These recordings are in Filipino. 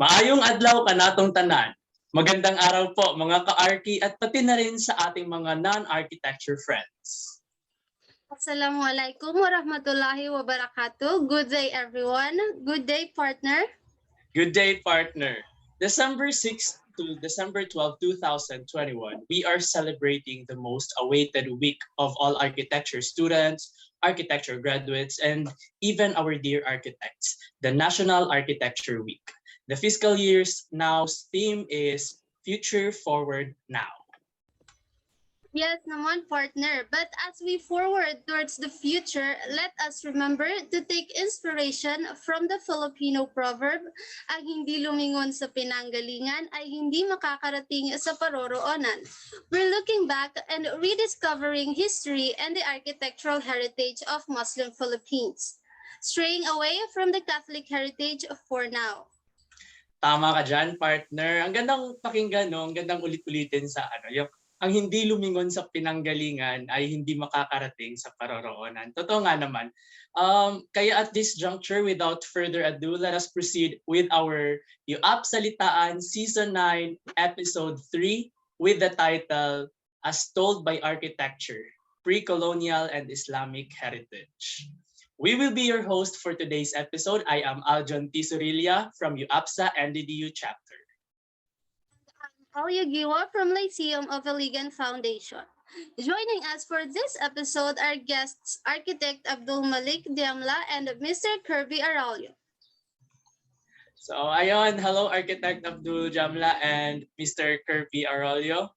Maayong adlaw kanatong tanan. Magandang araw po mga ka-arki at pati na rin sa ating mga non-architecture friends. Assalamualaikum warahmatullahi wabarakatuh. Good day everyone. Good day partner. Good day partner. December 6 to December 12, 2021, we are celebrating the most awaited week of all architecture students, architecture graduates, and even our dear architects, the National Architecture Week. The fiscal year's now's theme is Future Forward Now. Yes naman partner, but as we forward towards the future, let us remember to take inspiration from the Filipino proverb, ang hindi lumingon sa pinanggalingan ay hindi makakarating sa paroroonan. We're looking back and rediscovering history and the architectural heritage of Muslim Philippines, straying away from the Catholic heritage for now. Tama ka dyan, partner. Ang gandang pakinggan, no? Ang gandang ulit-ulitin sa yung ang hindi lumingon sa pinanggalingan ay hindi makakarating sa paroroonan. Totoo nga naman. Kaya at this juncture, without further ado, let us proceed with our UAPSA-Litaan Season 9, Episode 3 with the title As Told by Architecture, Pre-colonial and Islamic Heritage. We will be your host for today's episode. I am Aljon Sorilla from UAPSA-NDDU Chapter. Alia Guiwa from Lyceum of Aligan Foundation. Joining us for this episode are guests Architect Malik, Diamla, and Mr. Kirby Araullo. So ayun, hello Architect Diamla and Mr. Kirby Araullo.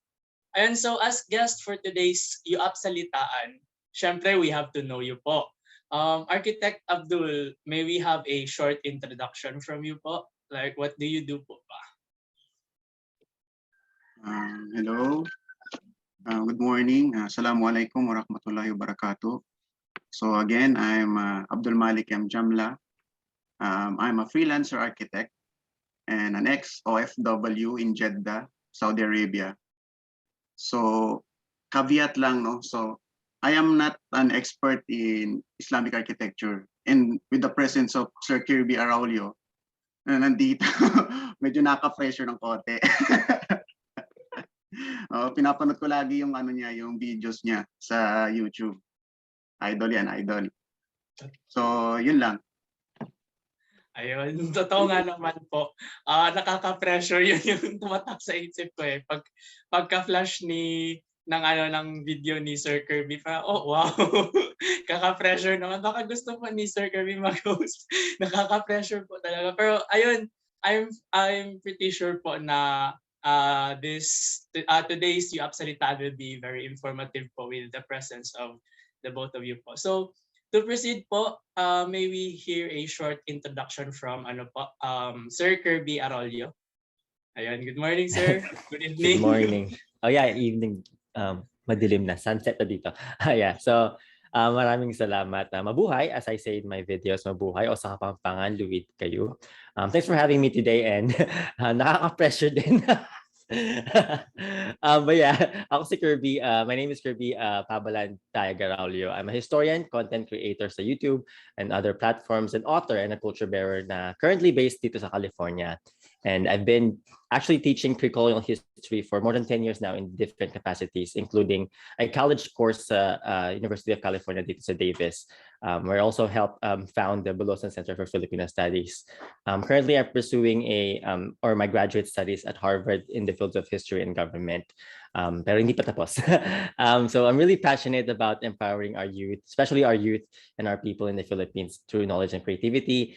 Ayun, so as guest for today's UAPSA-Litaan, syempre we have to know you po. Architect Abdul, may we have a short introduction from you po? Like, what do you do po ba? Hello. Good morning. Assalamualaikum warahmatullahi wabarakatuh. So again, I'm Abdul Malik Jamla. I'm a freelancer architect and an ex-OFW in Jeddah, Saudi Arabia. So caveat lang, no? So I am not an expert in Islamic architecture, and with the presence of Sir Kirby Araullo, na nandito, medyo naka-pressure ng konti. Pinapanood ko lagi yung yung videos niya sa YouTube. Idol yan, idol. So, yun lang. Ayun, totoo nga naman po. Nakaka-pressure yun yung tumatak sa isip ko eh. Pagka-flash ng video ni Sir Kirby, oh wow, kaka-pressure naman. Baka gusto po ni Sir Kirby mag-host. Nakaka-pressure po talaga. Pero ayun, I'm pretty sure po na today's UAPSA-Litaan will be very informative po with the presence of the both of you po. So to proceed po, may we hear a short introduction from Sir Kirby Araullo. Ayun, good morning sir. Good evening. Good morning. Oh yeah, evening. Madilim na, sunset na dito. Yeah, so maraming salamat. Mabuhay, as I say in my videos, mabuhay o sa Kapampangan, luwid kayo. Thanks for having me today and nakaka-pressure din. But yeah, ako si Kirby. My name is Kirby Pabalan Araullo. I'm a historian, content creator sa YouTube and other platforms, and author and a culture bearer na currently based dito sa California. And I've been actually teaching pre-colonial history for more than 10 years now in different capacities, including a college course sa University of California dito sa Davis, where I also helped found the Bulosan Center for Filipino Studies. Currently, I'm pursuing my graduate studies at Harvard in the fields of history and government. Pero hindi pa tapos. So I'm really passionate about empowering our youth, especially our youth and our people in the Philippines through knowledge and creativity.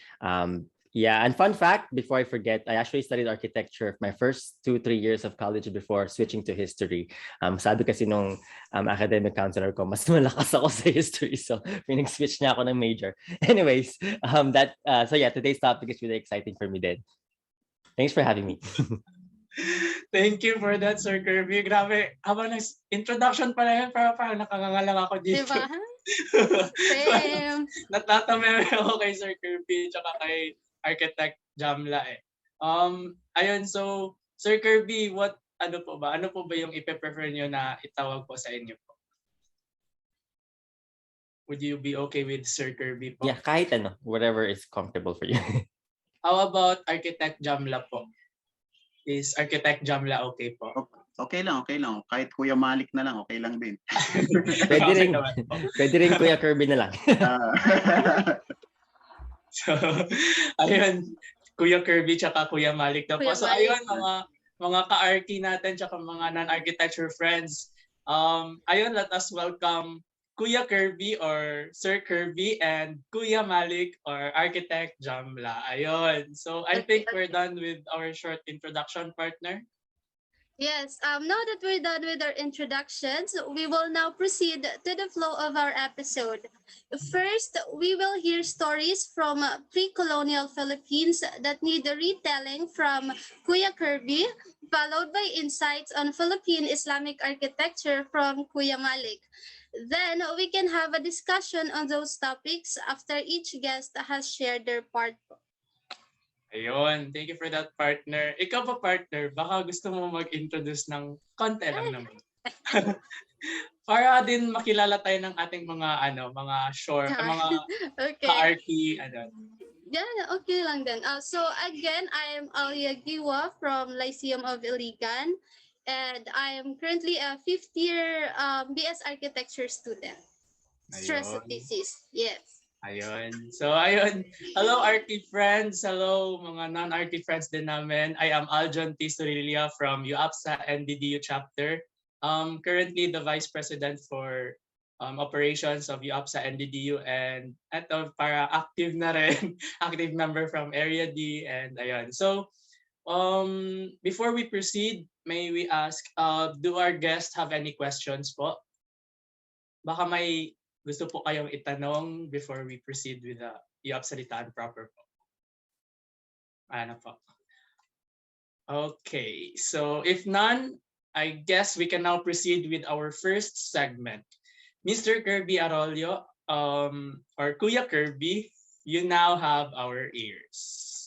Yeah, and fun fact, before I forget, I actually studied architecture my first 2-3 years of college before switching to history. Sabi kasi nung academic counselor ko, mas malakas ako sa history. So, pinag-switch niya ako ng major. Anyways, so yeah, today's topic is really exciting for me then. Thanks for having me. Thank you for that, Sir Kirby. Grabe, habang introduction pa na yan, parang nakangangalang ako dito. Diba? Same. Natatameme ako kay Sir Kirby tsaka kay Architect Diamla eh. Ayun, so Sir Kirby, ano po ba yung ipe-prefer niyo na itawag po sa inyo po? Would you be okay with Sir Kirby po? Yeah, kahit ano, whatever is comfortable for you. How about Architect Jamla po? Is Architect Jamla okay po? Okay lang, okay lang. Kahit Kuya Malik na lang, okay lang din. Pwede Okay rin, naman po. pwede rin Kuya Kirby na lang. Ah, So, ayun, Kuya Kirby tsaka Kuya Malik na po. Kuya So, Malik. ayun, mga ka-archi natin tsaka mga non-architecture friends. Ayun, let us welcome Kuya Kirby or Sir Kirby and Kuya Malik or Architect Jamla. Ayun. So, I think we're done with our short introduction, partner. Yes, now that we're done with our introductions, we will now proceed to the flow of our episode. First, we will hear stories from pre-colonial Philippines that need a retelling from Kuya Kirby, followed by insights on Philippine Islamic architecture from Kuya Malik. Then, we can have a discussion on those topics after each guest has shared their part. Ayun, thank you for that, partner. Ikaw ba, partner, baka gusto mo mag-introduce ng konti lang naman. Para din makilala tayo ng ating mga mga Okay. ka-archi, Yeah, okay lang then. So again, I am Alia Guiwa from Lyceum of Iligan, and I am currently a fifth year BS Architecture student. Stress Ayun. thesis, yes. Ayun. So, ayun. Hello, archi friends. Hello, mga non-archi friends din namin. I am Aljon Sorilla from UAPSA-NDDU chapter. Currently the Vice President for operations of UAPSA-NDDU, and eto, para active na rin, active member from Area D, and ayun. So, before we proceed, may we ask, do our guests have any questions po? Baka may gusto po kayong itanong before we proceed with the UAPSAlitaan proper po. Ano po? Okay, so if none, I guess we can now proceed with our first segment. Mr. Kirby Araullo, or Kuya Kirby, you now have our ears.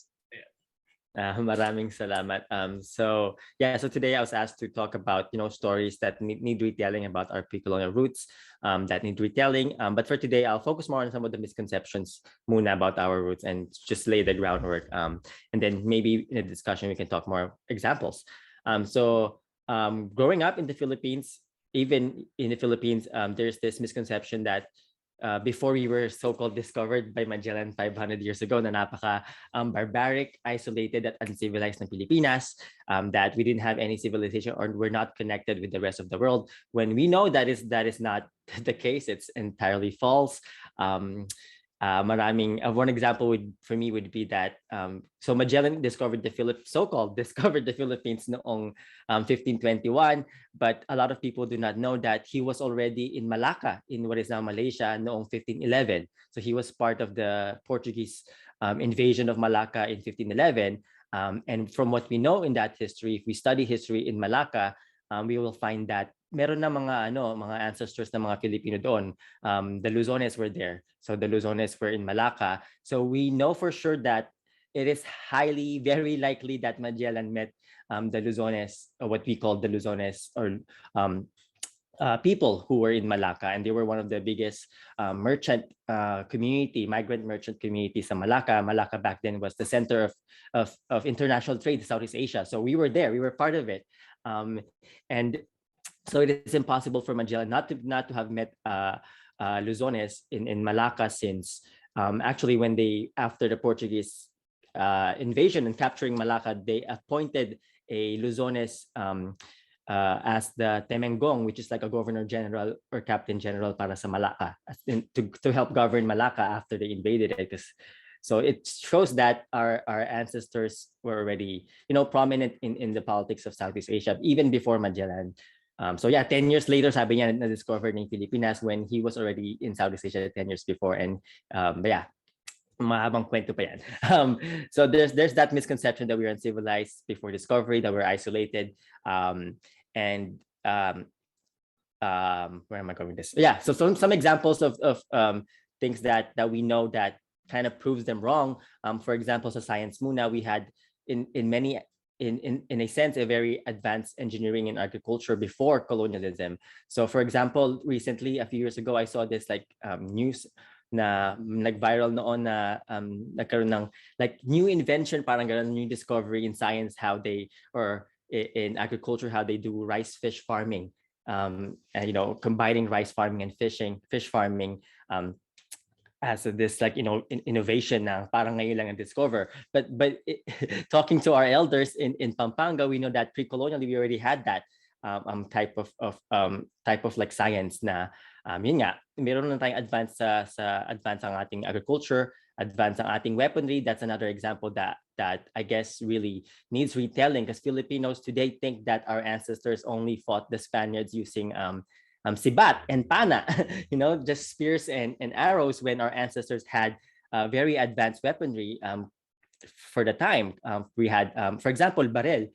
Maraming salamat. So today I was asked to talk about stories that need retelling about our pre-colonial roots that need retelling. But for today, I'll focus more on some of the misconceptions muna about our roots and just lay the groundwork. And then maybe in a discussion we can talk more examples. Growing up in the Philippines, even in the Philippines, there's this misconception that before we were so-called discovered by Magellan 500 years ago, na napaka barbaric, isolated, at uncivilized ng Pilipinas, that we didn't have any civilization or we're not connected with the rest of the world. When we know that is not the case, it's entirely false. One example for me would be that so Magellan so-called discovered the Philippines noong 1521, but a lot of people do not know that he was already in Malacca, in what is now Malaysia, noong 1511. So he was part of the Portuguese invasion of Malacca in 1511. And from what we know in that history, if we study history in Malacca, we will find that meron na mga ancestors ng mga Filipino doon. The Luzones were there. So the Luzones were in Malacca. So we know for sure that it is very likely that Magellan met the Luzones, or what we call the Luzones, or people who were in Malacca, and they were one of the biggest migrant merchant communities in Malacca. Malacca back then was the center of international trade in Southeast Asia. So we were there, we were part of it. And so it is impossible for Magellan not to have met Luzones in Malacca, since actually after the Portuguese invasion and capturing Malacca, they appointed a Luzones as the Temengong, which is like a governor general or captain general para sa Malacca, to help govern Malacca after they invaded it. So it shows that our ancestors were already prominent in the politics of Southeast Asia even before Magellan. 10 years later, sabi niya, na-discover ng Pilipinas when he was already in Southeast Asia 10 years before. And mahabang kwento pa yan. So there's that misconception that we were uncivilized before discovery, that we're isolated. Where am I going with this? Yeah, so some examples of things that we know that kind of proves them wrong. For example, sa science muna, we had in a sense a very advanced engineering and agriculture before colonialism. So for example, recently, a few years ago, I saw this news na nag-viral noon na nagkaroon ng like new invention, parang ganun, new discovery in science, how they, or in agriculture, how they do rice fish farming, and combining rice farming and fish farming as this like innovation na parang ngayon lang discover. But talking to our elders in Pampanga, we know that pre-colonially we already had that type of like science na yun nga, meron na tayong advance sa advance ang ating agriculture, advance ang ating weaponry. That's another example that I guess really needs retelling, because Filipinos today think that our ancestors only fought the Spaniards using sibat and pana, just spears and arrows, when our ancestors had very advanced weaponry for the time. We had, for example, baril,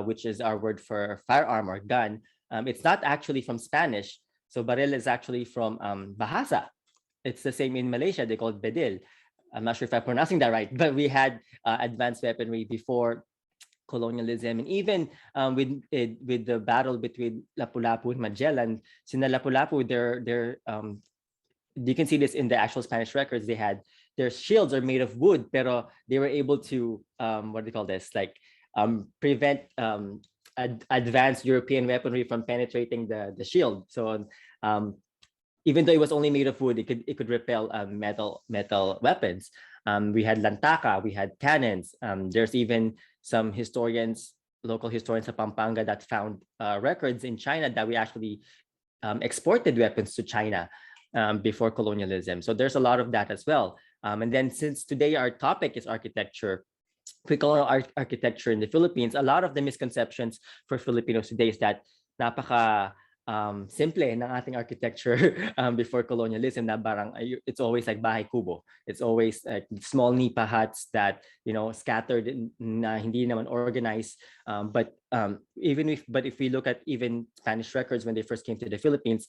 which is our word for firearm or gun. It's not actually from Spanish. So baril is actually from Bahasa. It's the same in Malaysia. They call it bedil. I'm not sure if I'm pronouncing that right, but we had advanced weaponry before colonialism, and even with the battle between Lapu-Lapu and Magellan. Sina Lapu-Lapu, you can see this in the actual Spanish records. Their shields are made of wood, pero they were able to what do they call this? Like prevent advanced European weaponry from penetrating the shield. So even though it was only made of wood, it could repel metal weapons. We had lantaka, we had cannons. There's even some local historians of Pampanga, that found records in China that we actually exported weapons to China before colonialism. So there's a lot of that as well. And then, since today our topic is architecture, pre-colonial architecture in the Philippines, a lot of the misconceptions for Filipinos today is that napaka simple ng ating architecture before colonialism, na parang it's always like bahay kubo. It's always like small nipa huts that scattered na hindi naman organized. But if we look at even Spanish records when they first came to the Philippines,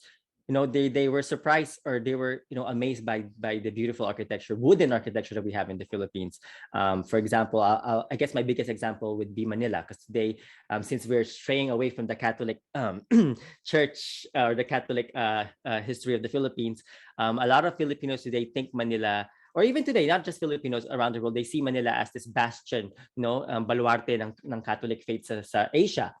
they were surprised, or they were amazed by the beautiful architecture, wooden architecture that we have in the Philippines. For example, I guess my biggest example would be Manila, because today, since we're straying away from the Catholic church, or the Catholic history of the Philippines, a lot of Filipinos today think Manila, or even today, not just Filipinos around the world, they see Manila as this bastion, baluarte ng Catholic faith sa Asia.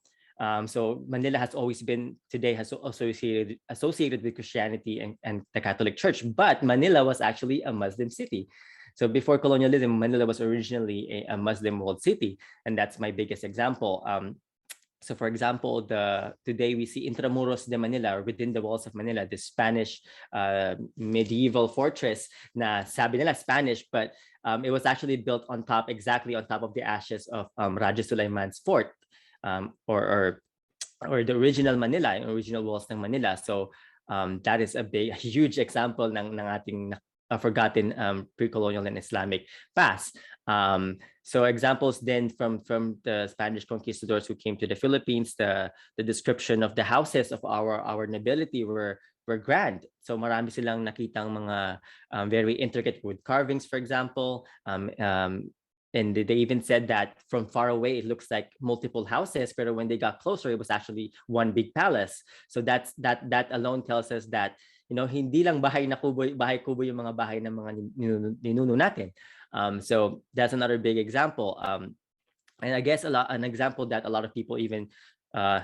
So Manila has always been, today has associated with Christianity and the Catholic Church, but Manila was actually a Muslim city. So before colonialism, Manila was originally a Muslim walled city, and that's my biggest example. So for example, today we see Intramuros de Manila, or within the walls of Manila, this Spanish medieval fortress na sabi nila Spanish, but it was actually built exactly on top of the ashes of Raja Sulaiman's fort. Or the original Manila, original walls ng Manila. So that is a huge example ng ating forgotten pre-colonial and Islamic past. So examples then from the Spanish conquistadors who came to the Philippines, the description of the houses of our nobility were grand. So marami silang nakitang mga very intricate wood carvings, for example. And they even said that from far away, it looks like multiple houses, but when they got closer, it was actually one big palace. So that alone tells us that, hindi lang bahay kubo yung mga bahay ng mga ninuno natin. So that's another big example. And I guess an example that a lot of people, even some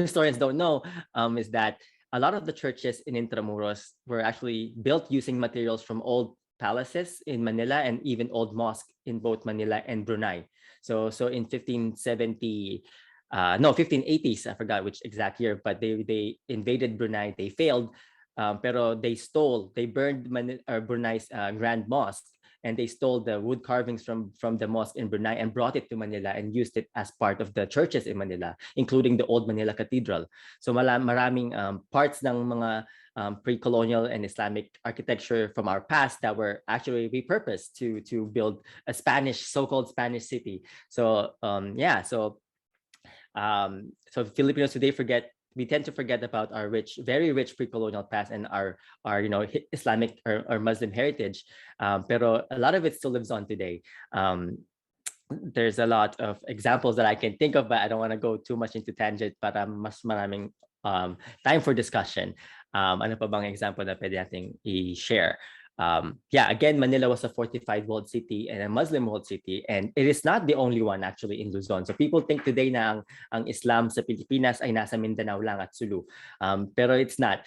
historians don't know, is that a lot of the churches in Intramuros were actually built using materials from old palaces in Manila, and even old mosque in both Manila and Brunei. So in 1580s, I forgot which exact year, but they invaded Brunei. They failed, pero they burned Brunei's Grand Mosque, and they stole the wood carvings from the mosque in Brunei and brought it to Manila and used it as part of the churches in Manila, including the old Manila Cathedral. So maraming parts ng mga pre-colonial and Islamic architecture from our past that were actually repurposed to build a so-called Spanish city. So so Filipinos today we tend to forget about our very rich pre-colonial past and our Islamic or Muslim heritage, pero a lot of it still lives on today. There's a lot of examples that I can think of, but I don't want to go too much into tangent, but mas maraming time for discussion. Ano pa bang example na pwede nating i-share? Yeah, again, Manila was a fortified walled city and a Muslim walled city, and it is not the only one actually in Luzon. So people think today na ang Islam sa Pilipinas ay nasa Mindanao lang at Sulu, pero it's not.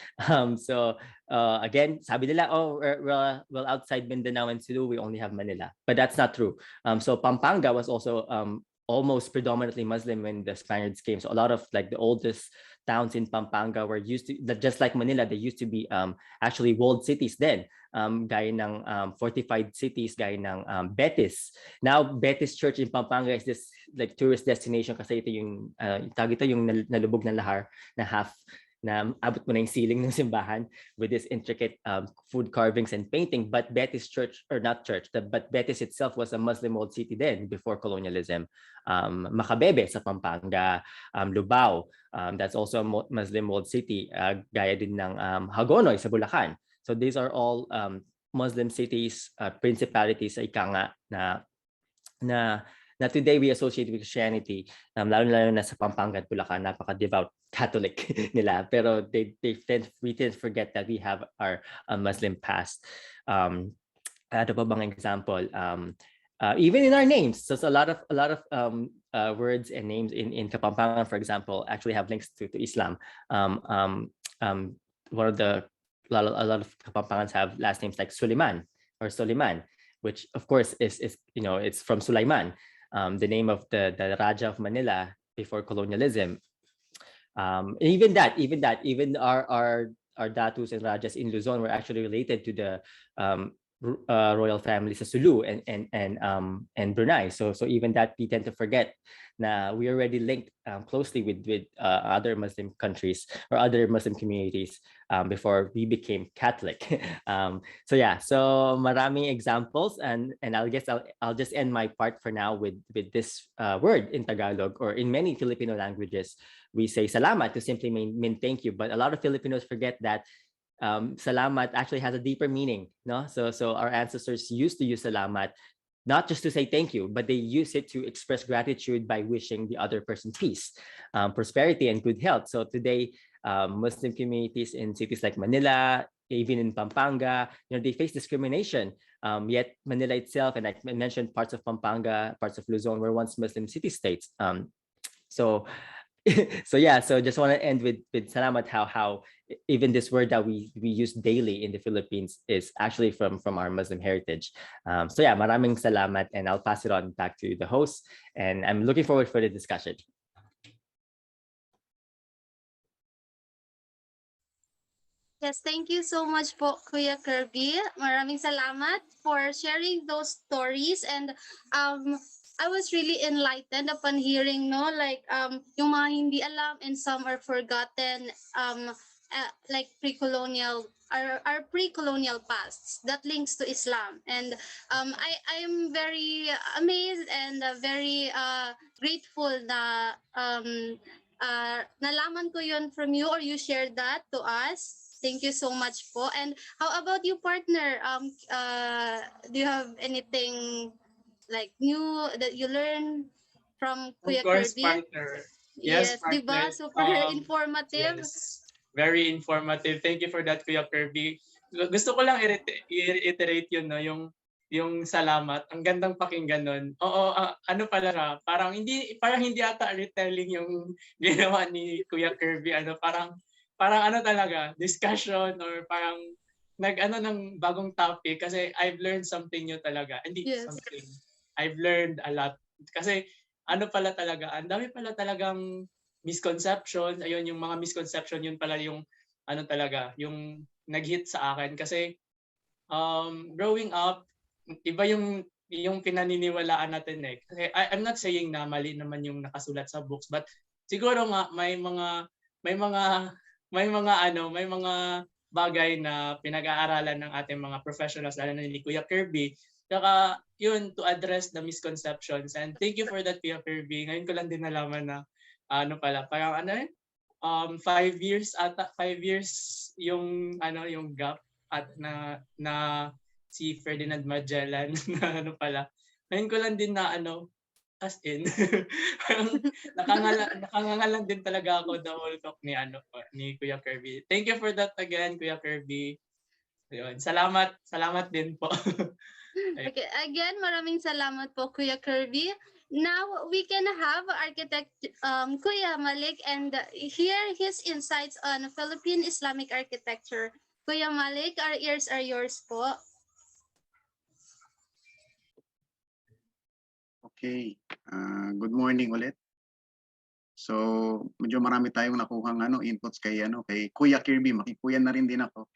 Again, sabi nila, oh, well, outside Mindanao and Sulu, we only have Manila, but that's not true. So Pampanga was also almost predominantly Muslim when the Spaniards came. So a lot of like the oldest towns in Pampanga were used to, just like Manila, they used to be actually walled cities then. Gaya ng fortified cities, gaya ng Betis. Now, Betis Church in Pampanga is this like tourist destination kasi ito yung tawag ito yung nalubog na lahar na half na abot mo na yung ceiling ng simbahan with this intricate food carvings and painting. But Betis Church, or not church, but Betis itself was a Muslim old city then before colonialism. Macabebe sa Pampanga, Lubao, that's also a Muslim old city, gaya din ng Hagonoy sa Bulacan. So these are all Muslim cities, principalities sa ika nga na today we associate with Christianity, lalo na sa Pampanga at Bulacan, napaka-devout Catholic nila. Pero we tend to forget that we have our Muslim past. Ano pa bang example? Even in our names, so a lot of words and names in Kapampangan, for example, actually have links to Islam. One of the a lot of Kapampangans have last names like Suleiman or Soliman, which of course is it's from Sulaiman, the name of the Raja of Manila before colonialism. Even our datus and rajas in Luzon were actually related to the royal families of Sulu and Brunei. So even that we tend to forget. Now we already linked closely with other Muslim countries or other Muslim communities before we became Catholic. So maraming examples, and I'll just end my part for now with this word in Tagalog, or in many Filipino languages we say salamat to simply mean thank you, but a lot of Filipinos forget that salamat actually has a deeper meaning, no? So our ancestors used to use salamat not just to say thank you, but they use it to express gratitude by wishing the other person peace, prosperity, and good health. So today, Muslim communities in cities like Manila, even in Pampanga, they face discrimination. Yet Manila itself, and I mentioned parts of Pampanga, parts of Luzon, were once Muslim city-states. So just want to end with salamat, how even this word that we use daily in the Philippines is actually from our Muslim heritage. Maraming salamat, and I'll pass it on back to the host, and I'm looking forward for the discussion. Yes, thank you so much po, Kuya Kirby. Maraming salamat for sharing those stories, and I was really enlightened upon hearing, yung mga hindi alam and some are forgotten, like pre-colonial, our pre-colonial pasts that links to Islam. And I am very amazed and very grateful na nalaman ko yun from you, or you shared that to us. Thank you so much po. And how about you, partner? Do you have anything like new that you learn from Kuya Of course, Kirby? partner. Yes, partner. Diba? Super informative. Yes, very informative. Thank you for that, Kuya Kirby. Gusto ko lang i-reiterate yun, no? Yung salamat. Ang gandang pakinggan nun. Oo, ano pala, parang hindi ata retelling yung ginawa ni Kuya Kirby. Parang ano talaga, discussion, or parang ng bagong topic, kasi I've learned something new talaga. Something. I've learned a lot. Kasi ang dami pala talagang misconceptions. Ayun, yung mga misconception, yun pala yung yung nag-hit sa akin. Kasi growing up, iba yung pinaniniwalaan natin eh. Kasi I'm not saying na mali naman yung nakasulat sa books, but siguro nga may mga bagay na pinag-aaralan ng ating mga professionals, lalo na ni Kuya Kirby. Saka yun, to address the misconceptions. And thank you for that, Kuya Kirby. Ngayon ko lang din nalaman na parang 5 years yung yung gap at na si Ferdinand Magellan na Ngayon ko lang din na as in, parang nakanganga lang din talaga ako the whole talk ni ni Kuya Kirby. Thank you for that again, Kuya Kirby. Ayun, salamat din po. Okay, again, maraming salamat po, Kuya Kirby. Now, we can have architect Kuya Malik and hear his insights on Philippine Islamic architecture. Kuya Malik, our ears are yours po. Okay, good morning ulit. So, medyo marami tayong nakuhang inputs kay Kuya Kirby, makikuyan na rin din ako.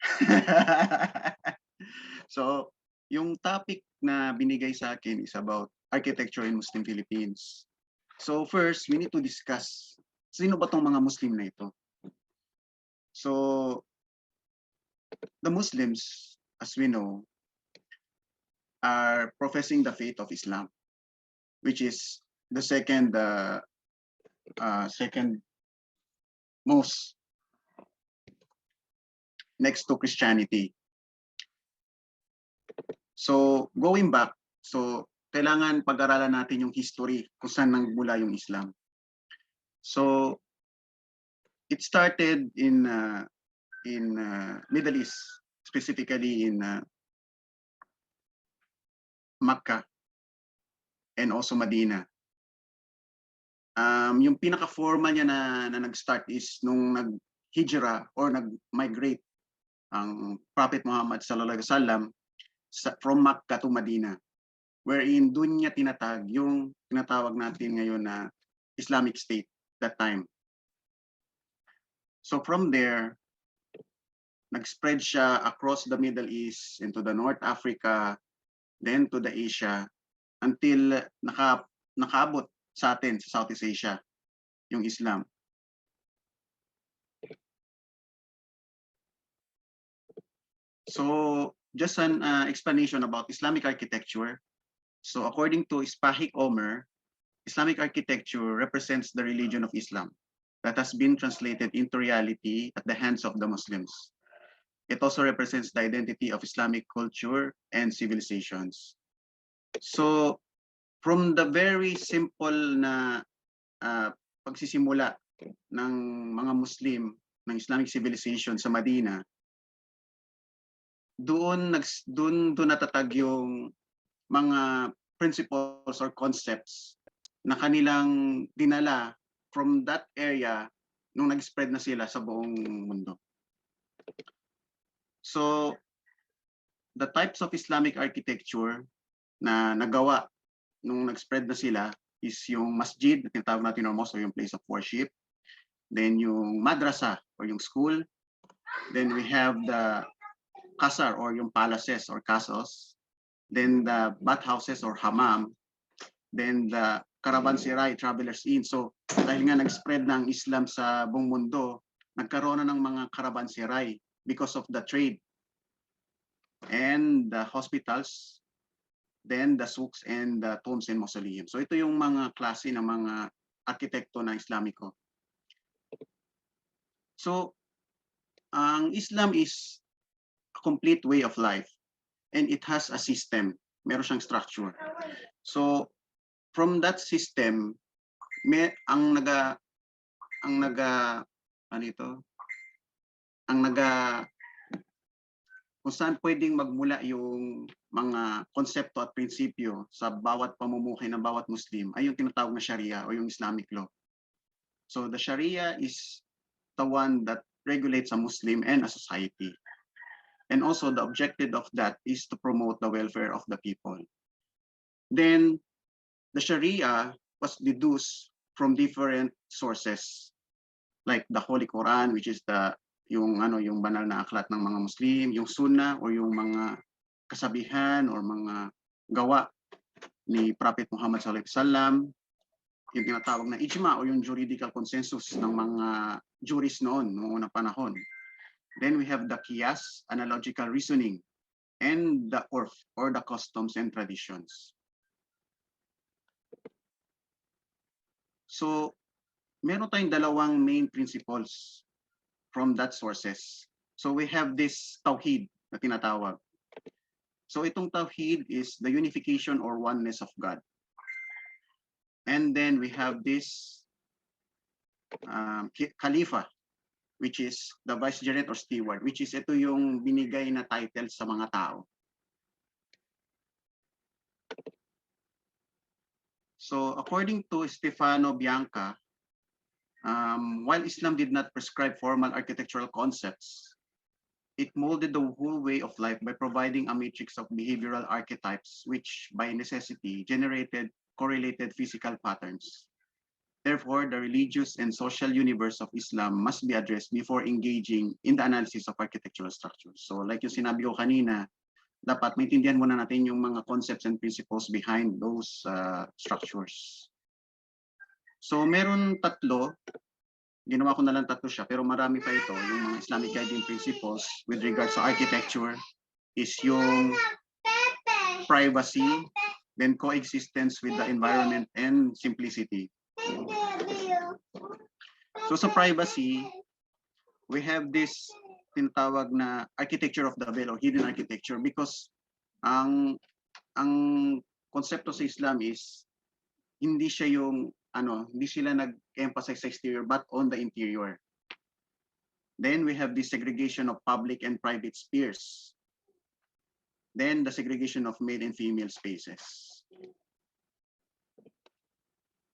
So, yung topic na binigay sa akin is about architecture in Muslim Philippines. So first, we need to discuss sino ba tong mga Muslim na ito? So, the Muslims, as we know, are professing the faith of Islam, which is the second most next to Christianity. So going back, so kailangan pag-aralan natin yung history kung saan nagmula yung Islam. So it started in Middle East, specifically in Makkah and also Medina. Yung pinaka-formal niya na nag-start is nung nag-hijra or nag-migrate ang Prophet Muhammad sallallahu alaihi wasallam from Makkah to Medina, wherein dun niya tinatag yung tinatawag natin ngayon na Islamic State that time. So from there, nag-spread siya across the Middle East into the North Africa, then to the Asia, until nakaabot sa atin sa Southeast Asia yung Islam. So just an explanation about Islamic architecture. So according to Spahik Omer, Islamic architecture represents the religion of Islam that has been translated into reality at the hands of the Muslims. It also represents the identity of Islamic culture and civilizations. So from the very simple na pagsisimula ng mga Muslim ng Islamic civilization sa Medina, doon natatag yung mga principles or concepts na kanilang dinala from that area nung nag-spread na sila sa buong mundo. So the types of Islamic architecture na nagawa nung nag-spread na sila is yung masjid, tinatawag natin or mosque, or yung place of worship. Then yung madrasa or yung school. Then we have the kasar or yung palaces or castles. Then the bathhouses or hammam. Then the caravanserai, travelers inn. So dahil nga nag-spread ng Islam sa buong mundo, nagkaroon na ng mga caravanserai because of the trade. And the hospitals, then the souks and the tombs and mausoleums. So ito yung mga klase ng mga arkitekto na Islamiko. So ang Islam is a complete way of life and it has a system. Meron siyang structure. So from that system, kung saan pwedeng magmula yung mga konsepto at prinsipyo sa bawat pamumuhay ng bawat Muslim ay yung tinatawag na Sharia o yung Islamic law. So the Sharia is the one that regulates a Muslim and a society. And also the objective of that is to promote the welfare of the people. Then the Sharia was deduced from different sources like the Holy Quran, which is yung banal na aklat ng mga Muslim, yung Sunnah or yung mga kasabihan or mga gawa ni Prophet Muhammad sallallahu alaihi wasallam, yung tinatawag na ijma o yung juridical consensus ng mga jurists noon noong unang panahon. Then we have the qiyas, analogical reasoning, and the urf or the customs and traditions. So meron tayong dalawang main principles from that sources. So we have this tawhid na tinatawag. So itong tawhid is the unification or oneness of God. And then we have this Khalifa, which is the vicegerent or steward, which is ito yung binigay na title sa mga tao. So according to Stefano Bianca, while Islam did not prescribe formal architectural concepts, it molded the whole way of life by providing a matrix of behavioral archetypes, which by necessity generated correlated physical patterns. Therefore, the religious and social universe of Islam must be addressed before engaging in the analysis of architectural structures. So like yung sinabi ko kanina, dapat maintindihan muna natin yung mga concepts and principles behind those structures. So meron tatlo, ginawa ko na lang tatlo siya, pero marami pa ito. Yung mga Islamic guiding principles with regards to architecture is yung privacy, then coexistence with the environment, and simplicity. So sa privacy, we have this tinatawag na architecture of the veil or hidden architecture, because ang konsepto sa Islam is hindi siya yung hindi sila nag-emphasize sa exterior but on the interior. Then we have the segregation of public and private spheres. Then the segregation of male and female spaces.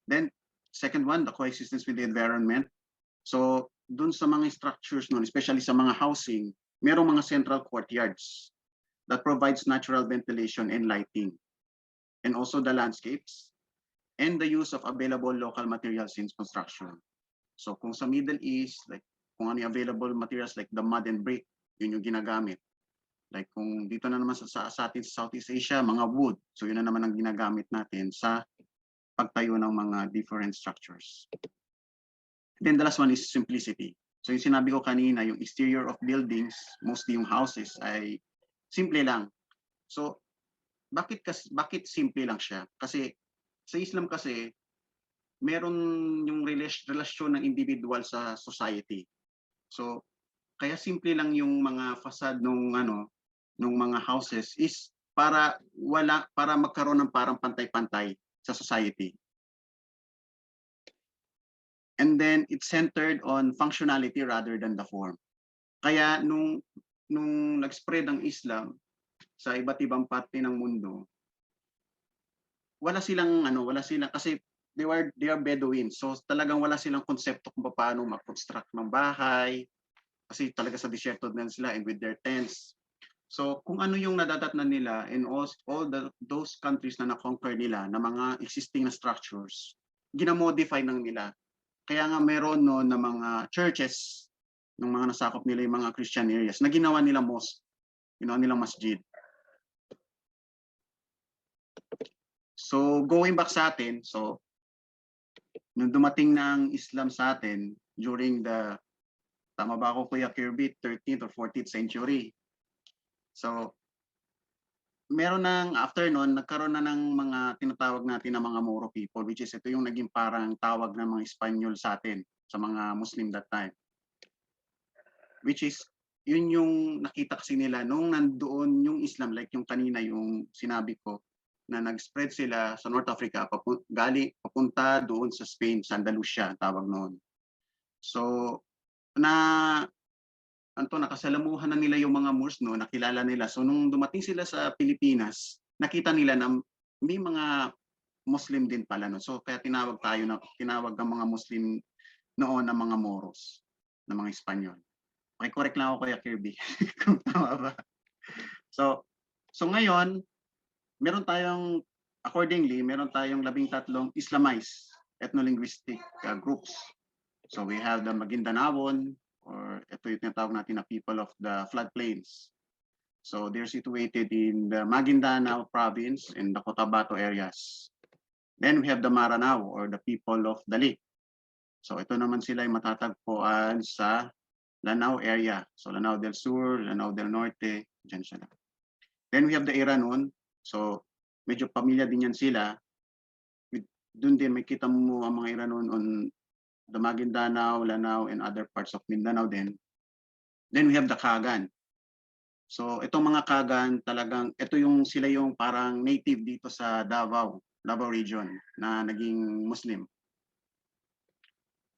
Then second one, the coexistence with the environment. So dun sa mga structures nun, especially sa mga housing, merong mga central courtyards that provides natural ventilation and lighting. And also the landscapes and the use of available local materials in construction. So kung sa Middle East, like kung ano yung available materials like the mud and brick, yun yung ginagamit. Like kung dito na naman sa atin sa Southeast Asia, mga wood. So yun na naman ang ginagamit natin sa pagtayo ng mga different structures. Then the last one is simplicity. So yung sinabi ko kanina, yung exterior of buildings, mostly yung houses, ay simple lang. So bakit simple lang siya? Kasi sa Islam kasi meron yung relasyon ng individual sa society. So kaya simple lang yung mga facade nung mga houses is para magkaroon ng parang pantay-pantay sa society. And then it's centered on functionality rather than the form. Kaya nung nag-spread ang Islam sa iba't ibang parte ng mundo, wala silang kasi they are Bedouins. So talagang wala silang konsepto kung paano mag-construct ng bahay kasi talaga sa disyerto na sila and with their tents. So kung ano yung nadadatnan nila in all those countries na na-conquer nila na mga existing na structures, ginamodify ng nila. Kaya nga meron na mga churches ng mga nasakop nila yung mga Christian areas na ginawa nila mosque, ginawa nila masjid. So going back sa atin, so nung dumating ng Islam sa atin during tama ba ako Kuya Kirby, 13th or 14th century. So meron after nun, nagkaroon na ng mga tinatawag natin na mga Moro people, which is ito yung naging parang tawag ng mga Espanyol sa atin, sa mga Muslim that time. Which is, yun yung nakita kasi nila nung nandoon yung Islam, like yung kanina yung sinabi ko, na nag-spread sila sa North Africa, papunta doon sa Spain, sa Andalusia, tawag noon. So, nakasalamuhan na nila yung mga Moors, nakilala nila. So, nung dumating sila sa Pilipinas, nakita nila na may mga Muslim din pala. So, kaya tinawag ang mga Muslim noon na mga Moros, na mga Espanyol. Okay, correct lang ako Kuya Kirby, kung tama ba. So ngayon, meron tayong 13 Islamized ethno-linguistic groups. So we have the Maguindanaon, or ito yung tinatawag natin na people of the floodplains. So they're situated in the Maguindanao province and the Cotabato areas. Then we have the Maranao, or the people of the lake. So ito naman sila ay matatagpuan sa Lanao area. So Lanao del Sur, Lanao del Norte, dyan sila. Then we have the Iranon. So medyo pamilya din yan sila. Doon din may kita mo ang mga Iranon on the Maguindanao, Lanao, and other parts of Mindanao din. Then we have the Kagan. So itong mga Kagan talagang, sila yung parang native dito sa Davao, Davao region na naging Muslim.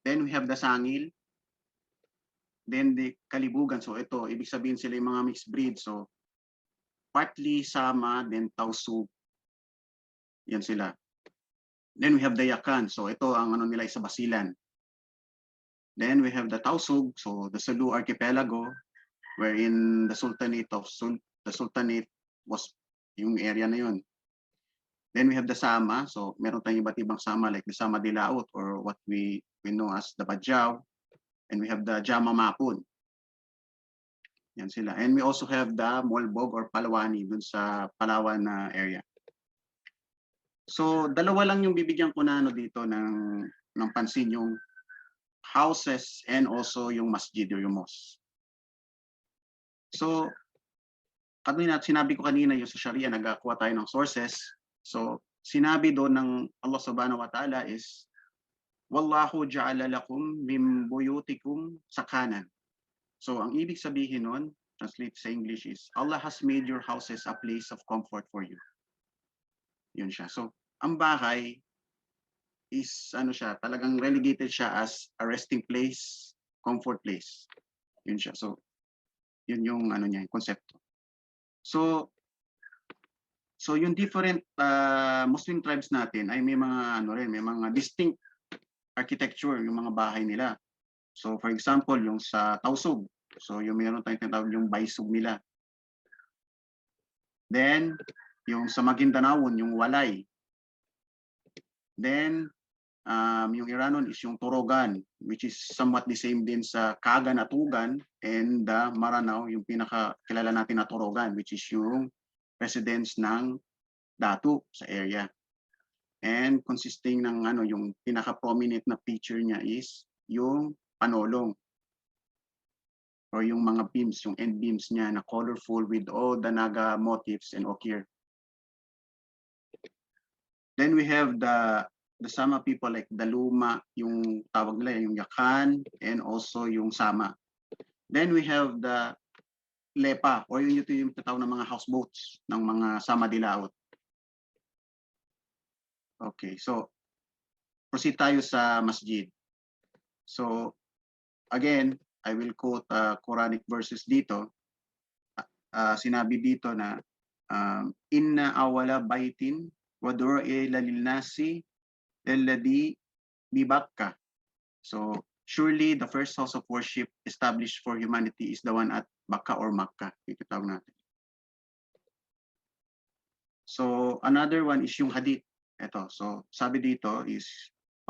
Then we have the Sangil. Then the Kalibugan. So ito, ibig sabihin sila yung mga mixed breed. So partly Sama, then Tausug. Yan sila. Then we have the Yakan. So ito ang ano nila sa Basilan. Then we have the Tausug. So the Sulu Archipelago, wherein the Sultanate was yung area na yun. Then we have the Sama. So meron tayong iba't ibang Sama like the Sama de Laut or what we know as the Bajau. And we have the Jama Mapun. Yan sila. And we also have the Molbog or Palawani dun sa Palawan na area. So dalawa lang yung bibigyan ko na ano dito ng pansin, yung houses and also yung masjid or yung mosque. So sinabi ko kanina yung sa Sharia, nagakuha tayo ng sources. So sinabi doon ng Allah subhanahu wa ta'ala is, Wallahu ja'ala lakum min buyutikum sakanan. So ang ibig sabihin nun, translate sa English is, Allah has made your houses a place of comfort for you. Yun siya. So ang bahay is ano siya, talagang relegated siya as a resting place, comfort place. Yun siya. So yun yung ano niya, yung konsepto. So yung different Muslim tribes natin ay may mga ano rin, may mga distinct architecture yung mga bahay nila. So for example, yung sa Tausug. So yung meron tayong tinatawag yung baysug nila. Then yung sa Maguindanaon, yung Walay. Then yung Iranon is yung Torogan, which is somewhat the same din sa Kagan at Tugan, and Maranao, yung pinakakilala natin na Torogan, which is yung residence ng Datu sa area. And consisting ng ano, yung pinaka-prominent na feature niya is yung panolong or yung mga beams, yung end beams niya na colorful with all the Naga motifs and ochre. Then we have the Sama people like the Luma, yung tawag nila, yung Yakan, and also yung Sama. Then we have the Lepa, or yung tawag ng mga houseboats ng mga Sama Dilaot. Okay, so proceed tayo sa masjid. So again, I will quote Quranic verses dito. Sinabi dito na inna awala baitin wadura ila lilnasi alladhi bibakka. So surely the first house of worship established for humanity is the one at Bakka or Makkah. Ito tawag natin. So another one is yung hadith. Ito, so sabi dito is,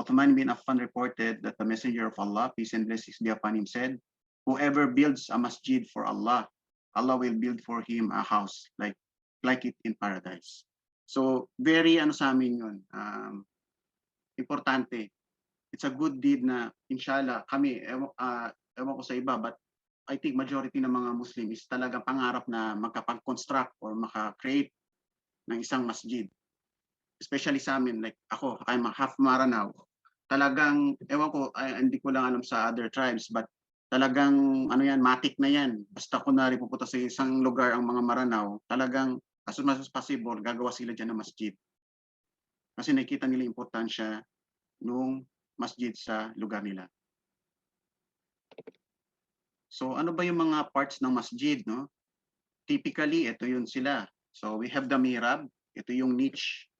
Uthman bin Affan reported that the Messenger of Allah, peace and blessings be upon him, said, whoever builds a masjid for Allah, Allah will build for him a house like it in paradise. So very ano sa amin yun, importante. It's a good deed na inshallah kami, ewan ko sa iba, but I think majority ng mga Muslim is talagang pangarap na makapag-construct or maka-create ng isang masjid. Especially sa amin, like ako, I'm a half Maranao. Talagang, ewan ko, hindi ko lang alam sa other tribes, but talagang, ano yan, matik na yan. Basta kunwari pupunta sa isang lugar ang mga Maranao, talagang, as much as possible, gagawa sila dyan ng masjid. Kasi nakikita nila importansya nung masjid sa lugar nila. So, ano ba yung mga parts ng masjid, no? Typically, ito yun sila. So, we have the mihrab. Ito yung niche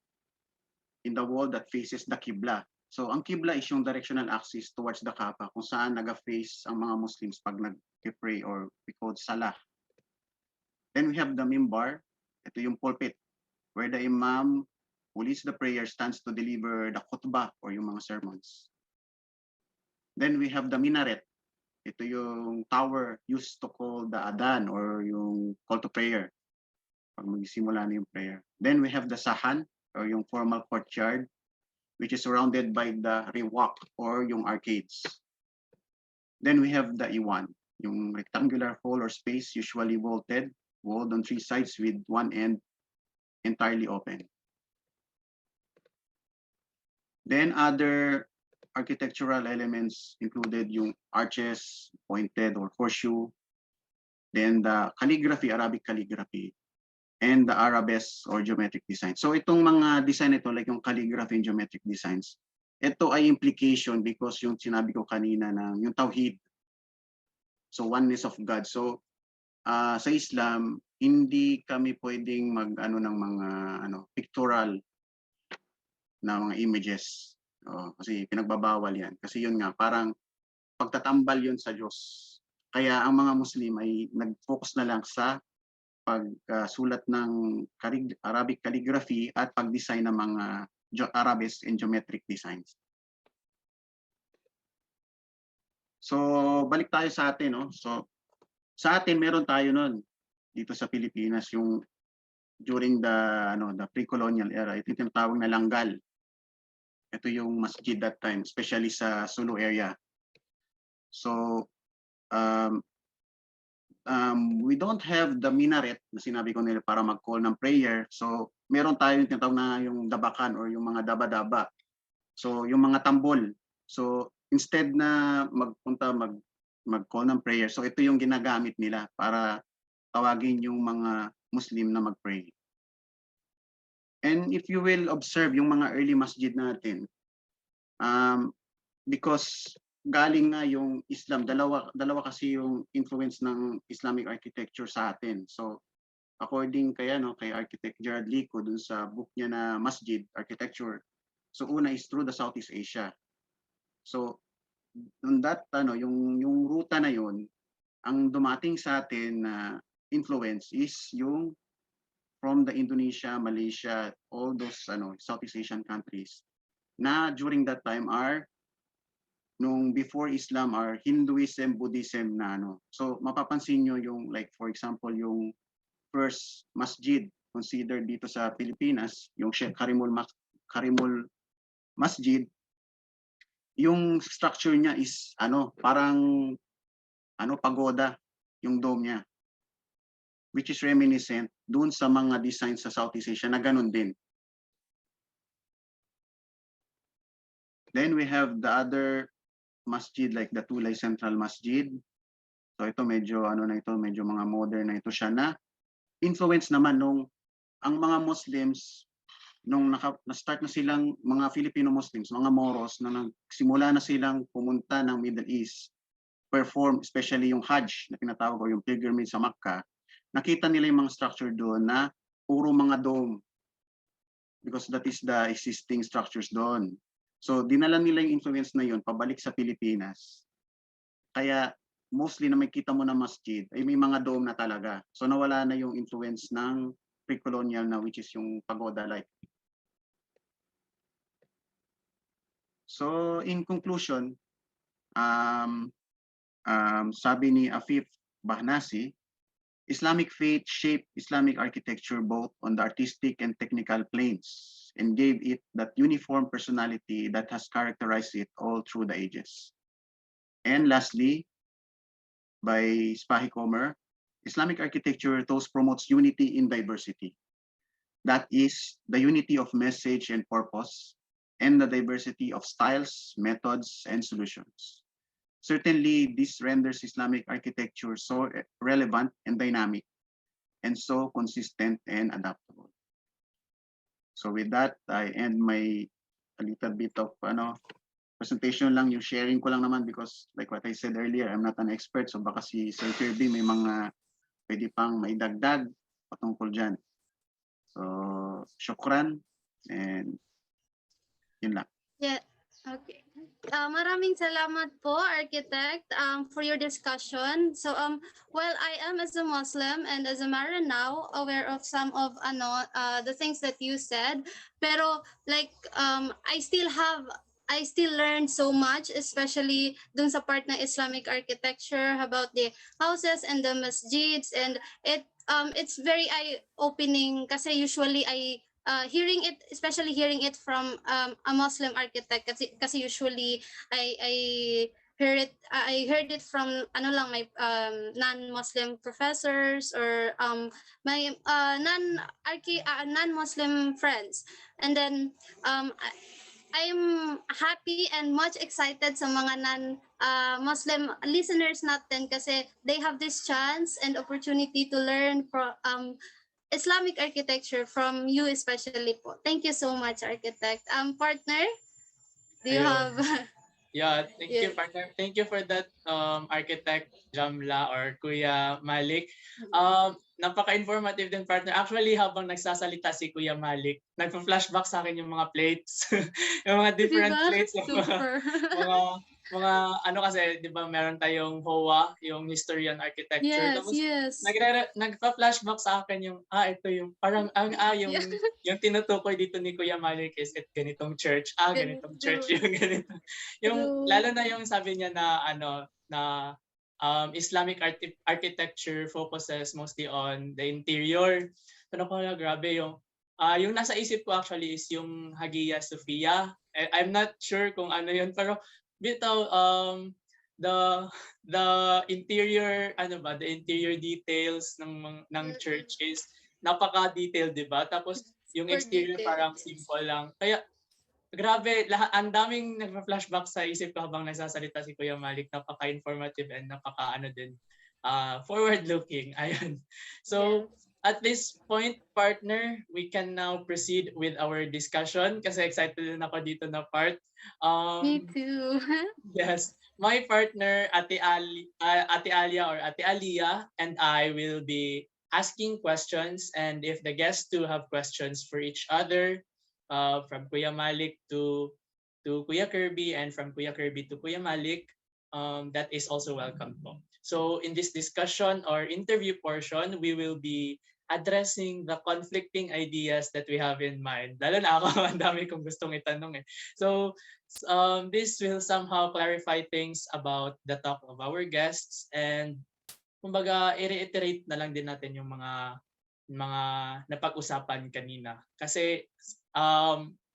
in the wall that faces the Qibla. So ang Qibla is yung directional axis towards the Kaaba, kung saan naga-face ang mga Muslims pag nag-pray or we call Salah. Then we have the Mimbar. Ito yung pulpit where the Imam who leads the prayer stands to deliver the khutbah or yung mga sermons. Then we have the minaret. Ito yung tower used to call the Adhan or yung call to prayer pag magsimula na yung prayer. Then we have the Sahan or yung formal courtyard, which is surrounded by the riwak or yung arcades. Then we have the Iwan, yung rectangular hall or space usually walled on three sides with one end entirely open. Then other architectural elements included yung arches, pointed or horseshoe. Then the calligraphy, Arabic calligraphy. and the arabesque or geometric design. So itong mga design ito, like yung calligraphy and geometric designs, ito ay implication because yung sinabi ko kanina na yung tawhid. So oneness of God. So sa Islam, hindi kami pwedeng mag-ano ng mga pictorial na mga images. Kasi pinagbabawal yan. Kasi yun nga, parang pagtatambal yun sa Diyos. Kaya ang mga Muslim ay nag-focus na lang sa pagsulat ng Arabic calligraphy at pag-design ng mga arabesque and geometric designs. So, balik tayo sa atin, no? So, sa atin meron tayo noon dito sa Pilipinas yung during the pre-colonial era, ito yung tinatawag na langgal. Ito yung masjid that time, especially sa Sulu area. So, we don't have the minaret na sinabi ko nila para mag-call ng prayer. So, meron tayo yung tinatawag na yung dabakan or yung mga daba-daba. So, yung mga tambol. So, instead na mag-call ng prayer, so ito yung ginagamit nila para tawagin yung mga Muslim na mag-pray. And if you will observe yung mga early masjid natin, because galing nga yung Islam, dalawa kasi yung influence ng Islamic architecture sa atin. So according kay Architect Gerard Lico dun sa book niya na Masjid Architecture, so una is through the Southeast Asia. So on that yung ruta na yun, ang dumating sa atin na influence is yung from the Indonesia, Malaysia, all those Southeast Asian countries na during that time are nung before Islam are Hinduism, Buddhism na So mapapansin nyo yung like for example yung first masjid considered dito sa Pilipinas, yung Sheikh Karimul Masjid, yung structure niya is parang pagoda yung dome niya, which is reminiscent dun sa mga designs sa Southeast Asia na ganun din. Then we have the other masjid like the Tulay Central Masjid. So ito medyo medyo mga modern na ito siya na influence naman nung ang mga Muslims nung na-start na silang mga Filipino Muslims, mga Moros na nagsimula na silang pumunta ng Middle East, perform especially yung Hajj na tinatawag o yung pilgrimage sa Makkah, nakita nila yung mga structure doon na puro mga dome because that is the existing structures doon. So dinala nila yung influence na yun pabalik sa Pilipinas. Kaya mostly na makita mo na masjid ay may mga dome na talaga. So nawala na yung influence ng pre-colonial na which is yung pagoda-like. So in conclusion, sabi ni Afif Bahnasi, Islamic faith shaped Islamic architecture both on the artistic and technical planes and gave it that uniform personality that has characterized it all through the ages. And lastly, by Spahi Comer, Islamic architecture thus promotes unity in diversity. That is the unity of message and purpose and the diversity of styles, methods, and solutions. Certainly, this renders Islamic architecture so relevant and dynamic, and so consistent and adaptable. So with that, I end a little bit of presentation lang, yung sharing ko lang naman because like what I said earlier, I'm not an expert, so baka si Sir Kirby may mga pwede pang maidagdag patungkol dyan. So, syukran, and yun lang. Yeah, okay. Maraming salamat po, Architect, for your discussion. So, while I am as a Muslim and as a Mara now aware of some of the things that you said, pero like I still learned so much, especially dun sa part ng Islamic architecture about the houses and the masjids, and it's very eye-opening kasi usually hearing it, especially hearing it from a Muslim architect, kasi usually I heard it from my non-Muslim professors or my non-Muslim friends, and then I'm happy and much excited sa mga non-Muslim listeners natin kasi they have this chance and opportunity to learn Islamic Architecture from you especially po. Thank you so much, Architect. Partner, do you Ayun. have... Yeah, thank you, Yeah. partner. Thank you for that, Architect Diamla or Kuya Malik. Napaka-informative din, partner. Actually, habang nagsasalita si Kuya Malik, nagpa-flashback sa akin yung mga plates. Yung mga different Diba? plates. Yung Super. mga ano kasi, di ba, meron tayong HOA, yung History and Architecture. Yes, Tapos, yes. nagpa-flashback sa akin yung, ito yung, parang, yung, Yeah. yung tinutukoy dito ni Kuya Malik is ganitong church. Ganitong church, True. yung ganito. Yung, True. lalo na yung sabi niya na, Islamic architecture focuses mostly on the interior. So, grabe yung, yung nasa isip ko actually is yung Hagia Sophia. I'm not sure kung ano yun, pero bitaw, the interior, the interior details ng church is napaka-detailed, di ba? Tapos yung Super exterior detailed. parang simple lang. Kaya grabe, ang daming nagpa-flashback sa isip ko habang nagsasalita si Kuya Malik. Napaka-informative and din, forward-looking. Ayun. So, at this point, partner, we can now proceed with our discussion kasi excited din ako dito na part. Me too. Yes, my partner, Ate Alia or Ate Alia, and I will be asking questions, and if the guests too have questions for each other, from Kuya Malik to Kuya Kirby, and from Kuya Kirby to Kuya Malik, that is also welcome po. So in this discussion or interview portion, we will be addressing the conflicting ideas that we have in mind. Lalo na ako, ang dami kong gustong itanong eh. So this will somehow clarify things about the talk of our guests, and kumbaga i-reiterate na lang din natin yung mga napag-usapan kanina. Kasi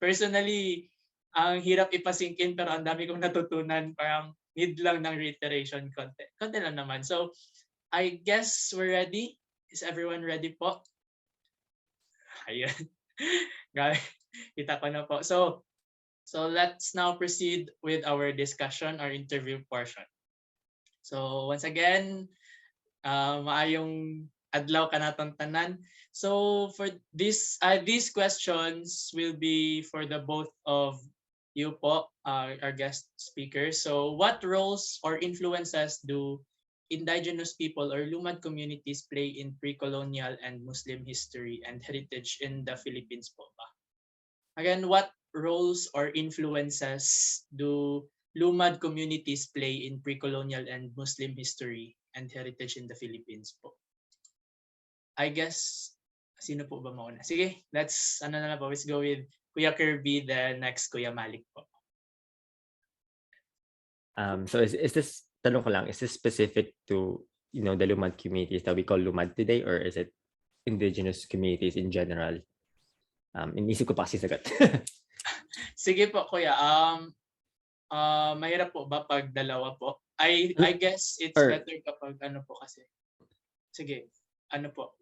personally, ang hirap ipasingkin pero ang dami kong natutunan, parang need lang ng reiteration konti. Konti lang naman. So I guess we're ready. Is everyone ready po? Ayun. Guys, kita ko na po. So let's now proceed with our discussion or interview portion. So once again, maayong adlaw kanatong tanan. So for these questions will be for the both of you po, our guest speakers. So what roles or influences do indigenous people or lumad communities play in pre-colonial and Muslim history and heritage in the Philippines po ba? Again, what roles or influences do lumad communities play in pre-colonial and Muslim history and heritage in the Philippines po? I guess, sino po ba mauna? Sige, let's go with Kuya Kirby, then next Kuya Malik po. So is this, tanong ko lang, is this specific to, the lumad communities that we call lumad today, or is it indigenous communities in general? Inisip ko pa kasi sagot. Sige po, Kuya. Mahirap po ba pag dalawa po? I guess it's better kapag po kasi. Sige.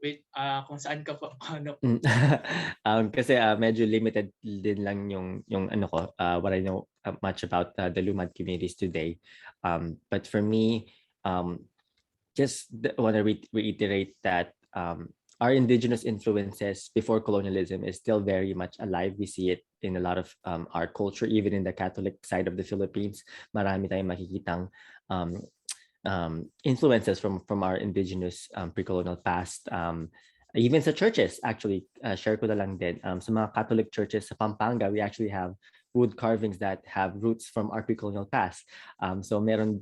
Wait, kung saan ka po, kasi medyo limited din lang yung what I know much about the lumad communities today. But for me, just want to reiterate that our indigenous influences before colonialism is still very much alive. We see it in a lot of our culture, even in the Catholic side of the Philippines. Marami tayong makikitang influences from our indigenous pre-colonial past. Even sa churches, actually, share ko na lang din. Sa mga Catholic churches sa Pampanga, we actually have wood carvings that have roots from our pre-colonial past. So meron,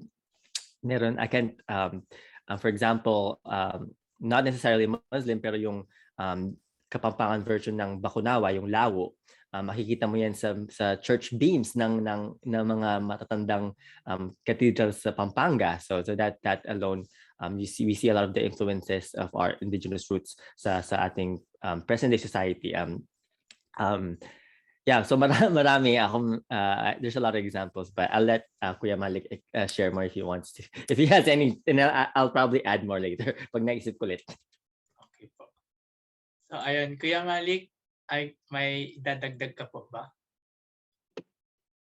I can, for example, not necessarily Muslim, pero yung Kapampangan version ng Bakunawa, yung lawo, makikita mo yan sa church beams ng mga matatandang cathedrals sa Pampanga. So that alone, we see a lot of the influences of our indigenous roots sa ating present day society. Yeah, so marami akong there's a lot of examples, but I'll let Kuya Malik share more if he wants to. If he has any, and I'll probably add more later pag naisip ko ulit. Okay po. So ayun, Kuya Malik, may dadagdag ka po ba?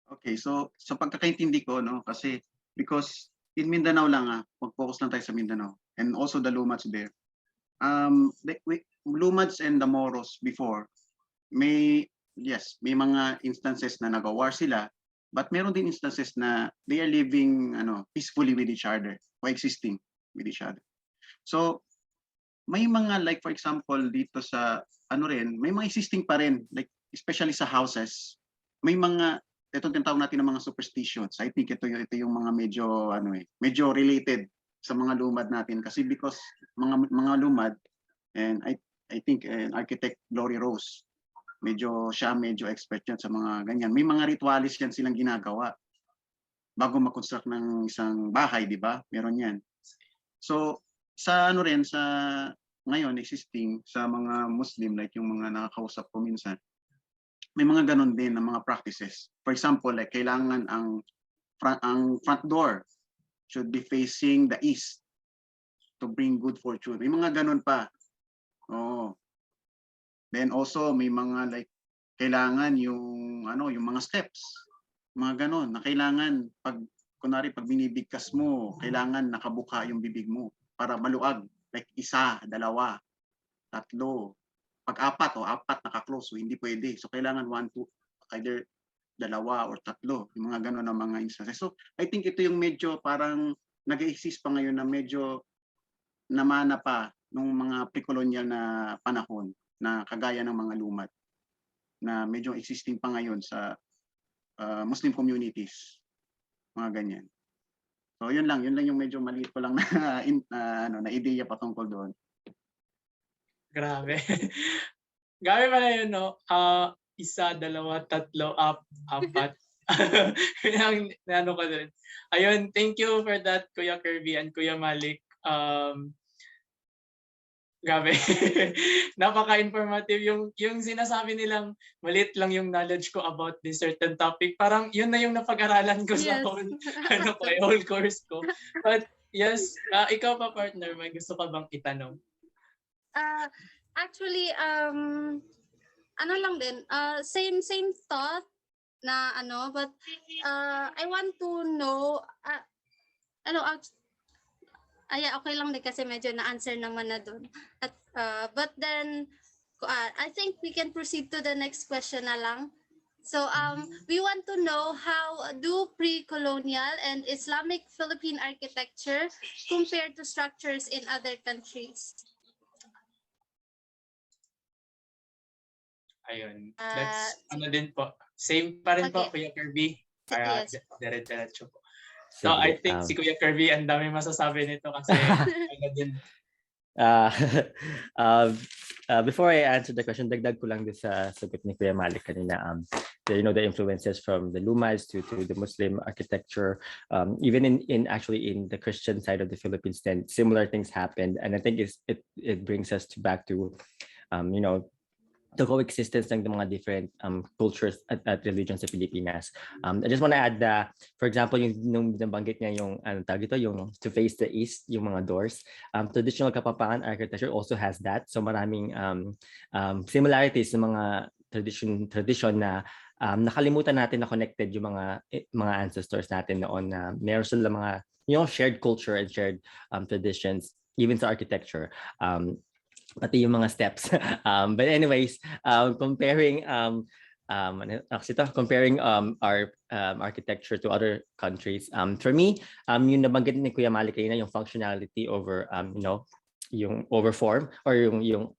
Okay, so sa pagkakaintindi ko, no, kasi because in Mindanao lang, mag-focus lang tayo sa Mindanao, and also the Lumads there. Lumads and the Moros before, may mga instances na nag-war sila, but meron din instances na they are living peacefully with each other, coexisting with each other. So may mga, like for example dito sa may mga existing pa rin, like especially sa houses, may mga ito tinatawag natin ng mga superstitions. I think ito yung mga medyo related sa mga lumad natin, kasi because mga lumad, and I think architect Glory Rose, medyo expert yan sa mga ganyan. May mga ritualis yan silang ginagawa bago mag-construct ng isang bahay, di ba? Meron yan. So sa sa ngayon existing sa mga Muslim, like yung mga nakakausap ko minsan, may mga ganon din na mga practices. For example, like kailangan ang front door should be facing the east to bring good fortune. May mga ganon pa. Oh. Then also may mga like kailangan yung mga steps, mga ganon na kailangan pag binibigkas mo, kailangan nakabuka yung bibig mo para maluag, like 1, 2, 3. Pag 4 naka-close, so hindi pwede. So kailangan 1, 2, either 2 or 3, yung mga ganon na mga instances. So I think ito yung medyo parang nag-exist pa ngayon na medyo namana pa nung mga pre-colonial na panahon, na kagaya ng mga lumad na medyo existing pa ngayon sa Muslim communities, mga ganyan. So yun lang yung medyo maliit ko lang na ideya patungkol doon. Grabe. Grabe pala yun, no? 1, 2, 3, 4. Ano ka din. Ayun, thank you for that, Kuya Kirby and Kuya Malik. Grabe. Napaka-informative yung sinasabi nilang maliit lang yung knowledge ko about this certain topic. Parang yun na yung napag-aralan ko sa whole course ko. But yes, ikaw pa partner, may gusto ka bang itanong? Actually, lang din, same thought na but I want to know, okay lang din kasi medyo na-answer naman na dun. At, but then, I think we can proceed to the next question na lang. So we want to know, how do pre-colonial and Islamic Philippine architecture compare to structures in other countries? Ayun. That's din po. Same pa rin po, Kuya Kirby. Para dire-diretso po. So I think si Kuya Kirby, ang dami masasabi nito kasi din. Before I answer the question, dagdag ko lang din sa sagot ni Kuya Malik kanina. The influences from the Lumads to the Muslim architecture, even in the Christian side of the Philippines, then similar things happened, and I think it brings us back to the coexistence ng mga different cultures at religions sa Pilipinas. I just want to add that, for example, yung nabanggit niya yung yung to face the east, yung mga doors. Traditional Kapampangan architecture also has that. So maraming similarities sa mga tradition na nakalimutan natin na connected yung mga ancestors natin noon, na meron sila mga shared culture and shared traditions even sa architecture. Pati yung mga steps. But anyways, comparing our architecture to other countries, for me, yung nabanggit ni Kuya Malik kanina, yung functionality over yung over form, or yung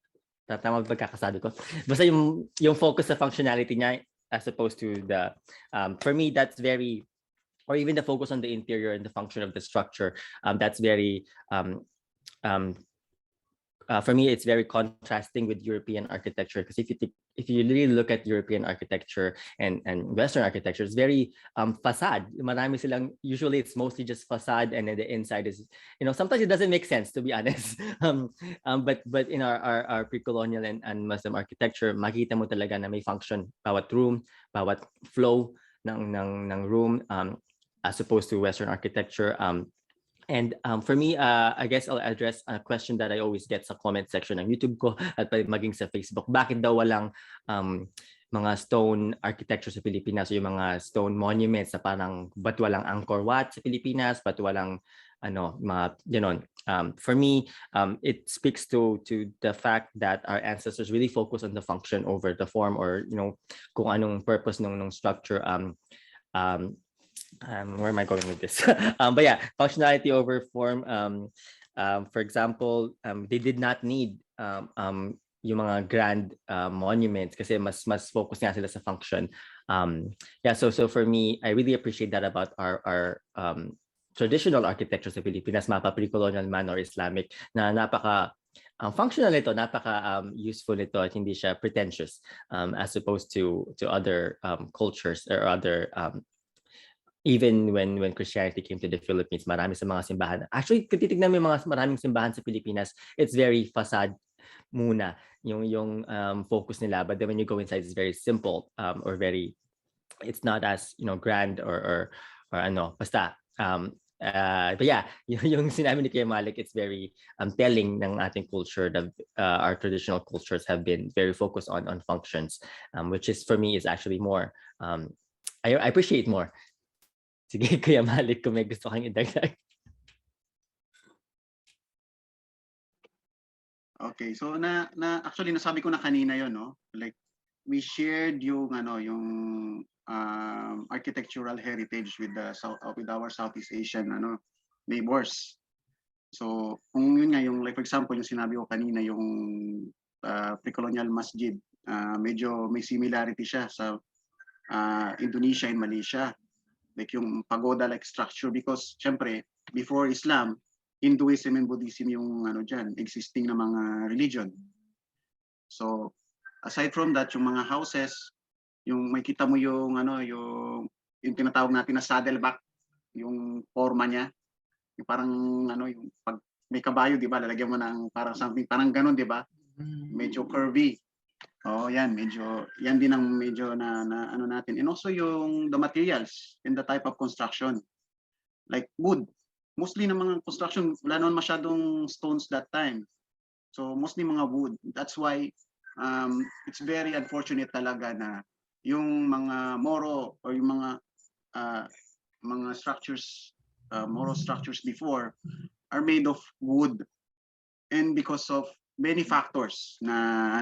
tama pagkakasabi ko, basta yung focus sa functionality niya as opposed to the for me, that's very, or even the focus on the interior and the function of the structure, that's very for me, it's very contrasting with European architecture, because if you really look at European architecture and Western architecture, it's very facade. Marami silang, usually it's mostly just facade, and then the inside is, sometimes it doesn't make sense, to be honest. But in our pre-colonial and Muslim architecture, makita mo talaga na may function bawat room, bawat flow ng room, as opposed to Western architecture. And for me, I guess I'll address a question that I always get sa comment section ng YouTube ko at maging sa Facebook. Bakit daw walang mga stone architecture sa Pilipinas, o yung mga stone monuments na parang ba't walang Angkor Wat sa Pilipinas, ba't walang mga ganon. For me, it speaks to the fact that our ancestors really focus on the function over the form, or kung anong purpose nung structure. Where am I going with this? But yeah, functionality over form. For example, they did not need yung mga grand monuments kasi mas focus nga sila sa function. Yeah, so for me, I really appreciate that about our traditional architecture sa Pilipinas, mapa pre-colonial man or Islamic, na napaka functional ito, napaka useful ito, at hindi siya pretentious as opposed to other cultures or other even when Christianity came to the Philippines. Marami sa mga simbahan. Actually, kung titignan mo yung mga maraming simbahan sa Pilipinas, it's very facade muna yung focus nila, but then when you go inside, it's very simple, or very, it's not as grand or basta. But yeah, yung sinabi ni Kuya Malik, it's very telling ng ating culture that our traditional cultures have been very focused on functions, which is for me is actually more, I appreciate more. Sige, Kuya Malik, kung may gusto kang idagdag. Okay, so actually nasabi ko na kanina 'yon, no? Like we shared yung architectural heritage with our Southeast Asian neighbors. So kung yun nga yung, like for example, yung sinabi ko kanina, yung pre-colonial masjid, medyo may similarity siya sa Indonesia and Malaysia. Like yung pagoda-like structure, because syempre before Islam, Hinduism and Buddhism yung dyan, existing na mga religion. So aside from that, yung mga houses, yung may kita mo yung yung tinatawag natin na saddleback, yung forma niya, yung parang yung pag may kabayo, di ba, lalagyan mo ng parang something parang ganun, di ba, medyo curvy. Oh, yan din ang medyo na natin. And also yung the materials and the type of construction, like wood. Mostly ng mga construction, wala naman masyadong stones that time. So mostly mga wood. That's why it's very unfortunate talaga na yung mga Moro or yung mga structures, Moro structures before are made of wood, and because of many factors na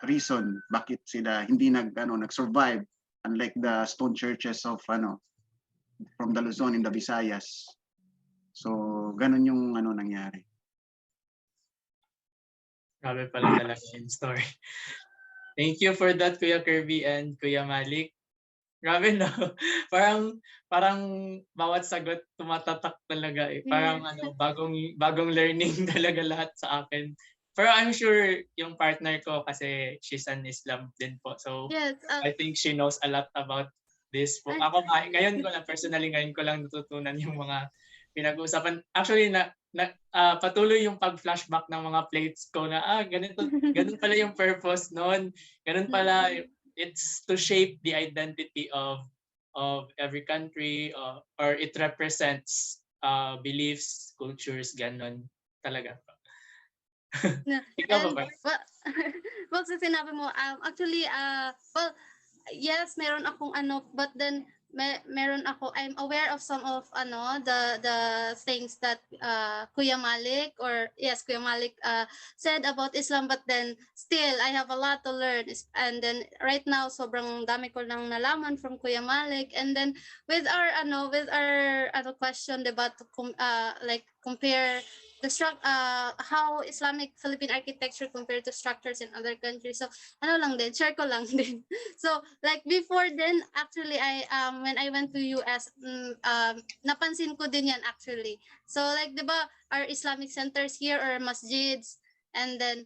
reason bakit sila hindi nag-survive, unlike the stone churches of from the Luzon in the Visayas. So ganun yung nangyari. Grabe pala talaga yung story. Thank you for that, Kuya Kirby and Kuya Malik. Grabe, no? Parang bawat sagot tumatatak talaga eh. Parang bagong learning talaga lahat sa akin. Pero I'm sure yung partner ko, kasi she's an Islam din po. So Yes. I think she knows a lot about this po. Ako ngayon ko lang natutunan yung mga pinag-uusapan. Actually patuloy yung pag-flashback ng mga plates ko na ganun pala yung purpose noon. Ganun pala, it's to shape the identity of every country, or it represents beliefs, cultures, ganun talaga. Ikaw ba? Well, sa sinabi mo, actually, well, yes, meron akong but then meron ako, I'm aware of some of the things that Kuya Malik said about Islam, but then still I have a lot to learn, and then right now sobrang dami ko nang nalaman from Kuya Malik. And then with our question, diba, to like compare the how Islamic Philippine architecture compared to structures in other countries. So share ko lang din. So like before then, actually I when I went to US, napansin ko din yan actually. So like, diba, our Islamic centers here are masjids, and then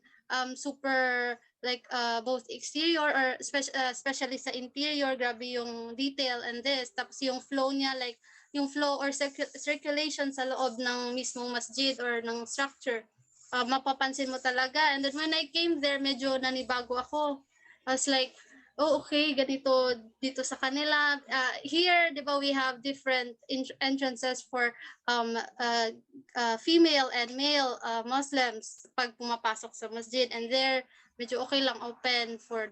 super like both exterior or especially sa interior, grabe yung detail and this. Tapos yung flow niya, like yung flow or circulation sa loob ng mismong masjid or ng structure, mapapansin mo talaga. And then when I came there, medyo nanibago ako. I was like, oh, okay, ganito dito sa kanila. Here, di ba, we have different entrances for female and male Muslims pag pumapasok sa masjid. And there, medyo okay lang, open for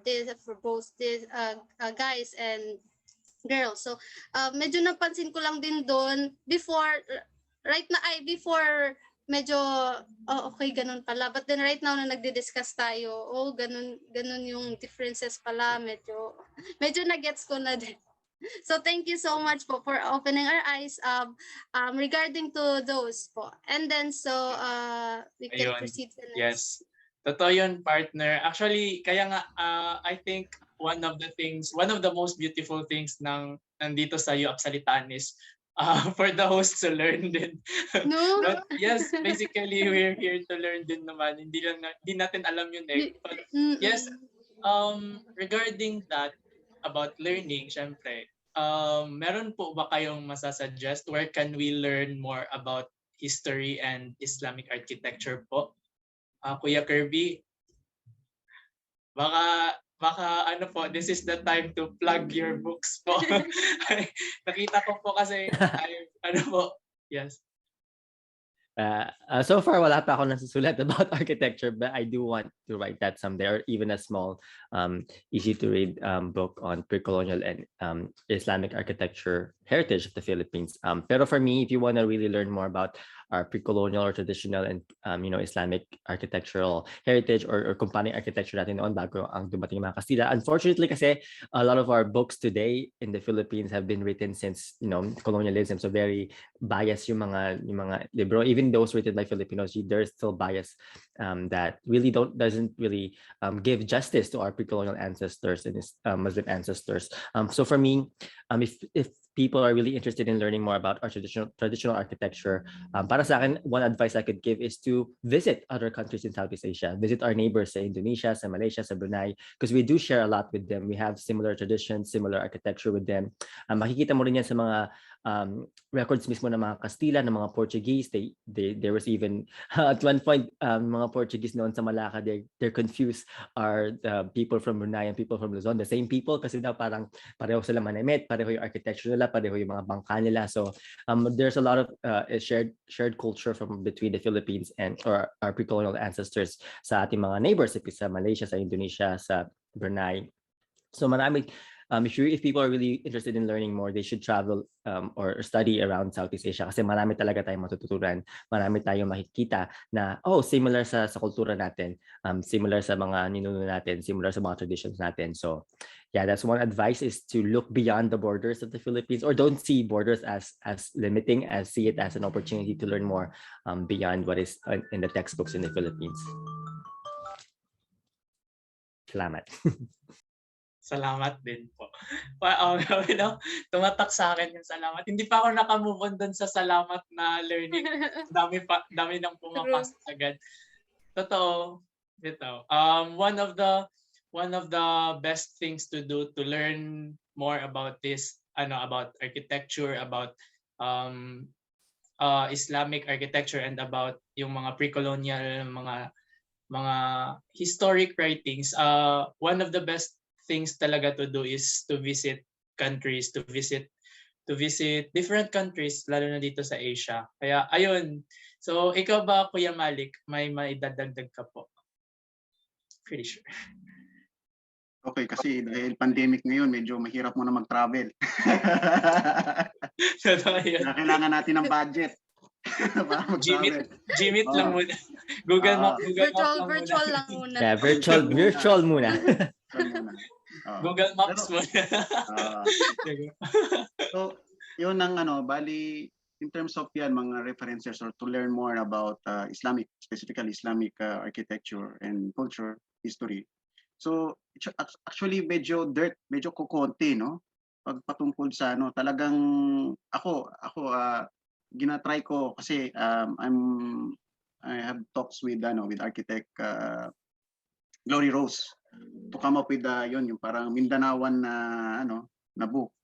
both guys and girls. So medyo napansin ko lang din doon before before medyo okay ganun pala, but then right now na nagdi-discuss tayo, ganun yung differences pala, medyo na-gets ko na din. So thank you so much po for opening our eyes regarding to those po. And then we can Ayun. proceed to the next. Yes. Totoo yun, partner. Actually, kaya nga, I think one of the most beautiful things nandito sa UAPSA-Litaan is for the host to learn din. No? But yes, basically, we're here to learn din naman. Hindi natin alam yun eh. But yes, regarding that, about learning, syempre, meron po ba kayong masasuggest? Where can we learn more about history and Islamic architecture po? Kuya Kirby, baka ano po, this is the time to plug your books po. Nakita ko po kasi ano po, yes. So far, wala pa ako nasusulat about architecture, but I do want to write that someday, or even a small, easy-to-read book on pre-colonial and Islamic architecture heritage of the Philippines. Pero for me, if you want to really learn more about our pre-colonial or traditional and Islamic architectural heritage or kung paano yung architecture natin noon bago ang dumating mga Kastila. Unfortunately, kasi a lot of our books today in the Philippines have been written since colonialism, so very biased yung mga libro. Even those written by Filipinos, there's still bias that really doesn't really give justice to our pre-colonial ancestors and Muslim ancestors. So for me, if people are really interested in learning more about our traditional architecture, para sa akin, one advice I could give is to visit other countries in Southeast Asia. Visit our neighbors sa Indonesia, sa Malaysia, sa Brunei, because we do share a lot with them. We have similar traditions, similar architecture with them. Makikita mo rin yan sa mga records mismo ng mga Kastila, ng mga Portuguese. There was even at one point mga Portuguese noon sa Malacca, they're confused, are the people from Brunei and people from Luzon the same people, kasi daw parang pareho sila manamit, pareho yung architecture nila, pareho yung mga bangka nila. So there's a lot of shared culture from between the Philippines and our pre-colonial ancestors sa ating mga neighbors, sa Malaysia, sa Indonesia, sa Brunei. So marami, if people are really interested in learning more, they should travel or study around Southeast Asia, kasi marami talaga tayong matututunan, marami tayong makikita na similar sa kultura natin, similar sa mga ninuno natin, similar sa mga traditions natin. So yeah, that's one advice, is to look beyond the borders of the Philippines, or don't see borders as limiting, as see it as an opportunity to learn more beyond what is in the textbooks in the Philippines. Salamat. Salamat din po. Tumatak sa akin yung salamat. Hindi pa ako nakamove on dun sa salamat na learning. Dami nang pumapasok agad. Totoo. Ito. One of the best things to do to learn more about this, about architecture, about Islamic architecture, and about yung mga pre-colonial, mga historic writings. One of the best things talaga to do is to visit countries, to visit different countries, lalo na dito sa Asia. Kaya ayun. So ikaw ba, Kuya Malik, may maidadagdag ka po? Pretty sure. Okay, kasi dahil pandemic ngayon, medyo mahirap muna mag-travel. Kailangan natin ng budget para mag-travel. Gmeet lang muna. Google Map virtual lang muna. Yeah, virtual muna. Google Maps muna. So, yun ang bali, in terms of yan, mga references or to learn more about specifically Islamic architecture and culture, history. So, actually medyo kukonti, no? Pag patungkol sa talagang ako ginatry ko kasi I have talks with architect Glory Rose to come up with yung parang Mindanaoan na book.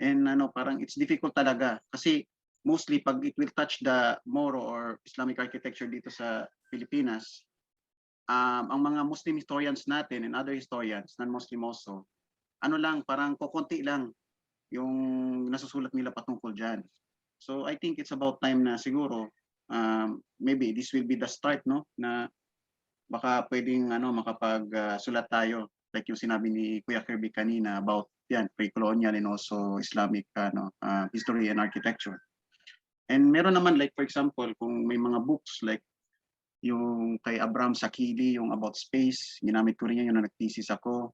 And parang it's difficult talaga kasi mostly pag it will touch the Moro or Islamic architecture dito sa Pilipinas, ang mga Muslim historians natin and other historians, non-Muslim also, parang kukunti lang yung nasusulat nila patungkol dyan. So I think it's about time na siguro maybe this will be the start, no, na baka pwedeng makapagsulat tayo, like yung sinabi ni Kuya Kirby kanina about yan, pre-colonial and also Islamic history and architecture. And meron naman like for example, kung may mga books like yung kay Abraham Sakili, yung about space, ginamit ko rin yan yung nag-thesis ako,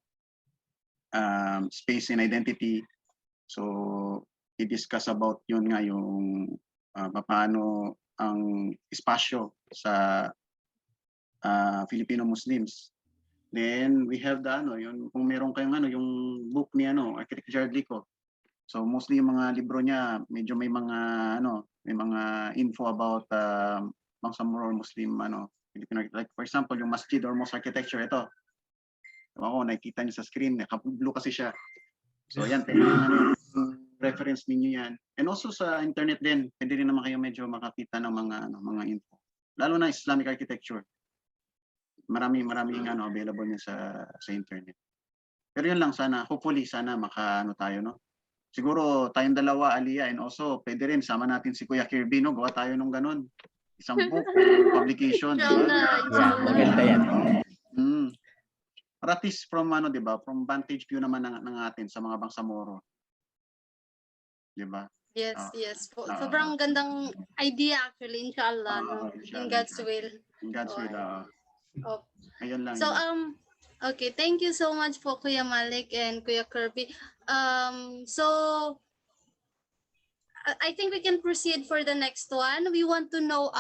space and identity. So, i-discuss about yun nga yung paano ang espasyo sa Filipino Muslims. Then we have the yun kung meron kayong yung book ni Architect Jared Lico. So mostly yung mga libro niya medyo may mga may mga info about Bangsamoro Muslim Filipino architecture. Like for example, yung masjid or mosque architecture ito. Ako nakikita niyo sa screen, blue kasi siya. So yan, pwede yung reference ninyo yan. And also sa internet din, pwede rin naman kayo medyo makakita ng mga info. Lalo na Islamic architecture. Maraming available niya sa internet. Pero yun lang, sana hopefully sana tayo siguro tayong dalawa, Alia, and also pwede rin sama natin si Kuya Kirby gawa tayo nung ganun, isang book publication, di ba? Yeah, maganda yan. At least from di ba, from vantage view naman ng atin sa mga Bangsamoro, di ba? Yes. Sobrang gandang idea actually, inshallah, in God's will. In God's will. Ayun lang. So okay, thank you so much po Kuya Malik and Kuya Kirby. So I think we can proceed for the next one. We want to know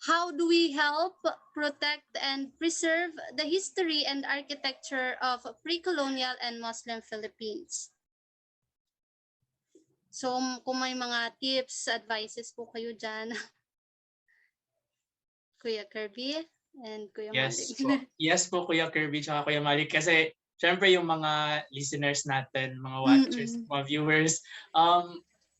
how do we help protect and preserve the history and architecture of pre-colonial and Muslim Philippines. So kung may mga tips, advices po kayo dyan. Kuya Kirby and Kuya Malik. Yes po Kuya Kirby tsaka Kuya Malik, kasi syempre yung mga listeners natin, mga watchers, mga viewers,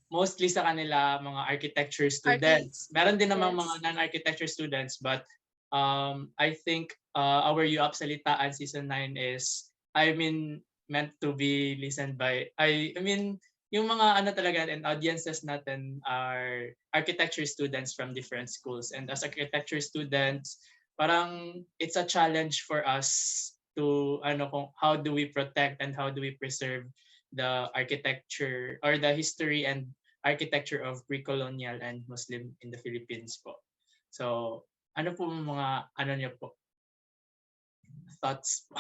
mostly sa kanila mga architecture students. Meron din namang mga non-architecture students, but I think our UAPSA-LItaan season 9 is meant to be listened by yung mga talaga and audiences natin are architecture students from different schools, and as architecture students parang it's a challenge for us to kung how do we protect and how do we preserve the architecture or the history and architecture of pre-colonial and Muslim in the Philippines po. So ano po mga niyo po thoughts po?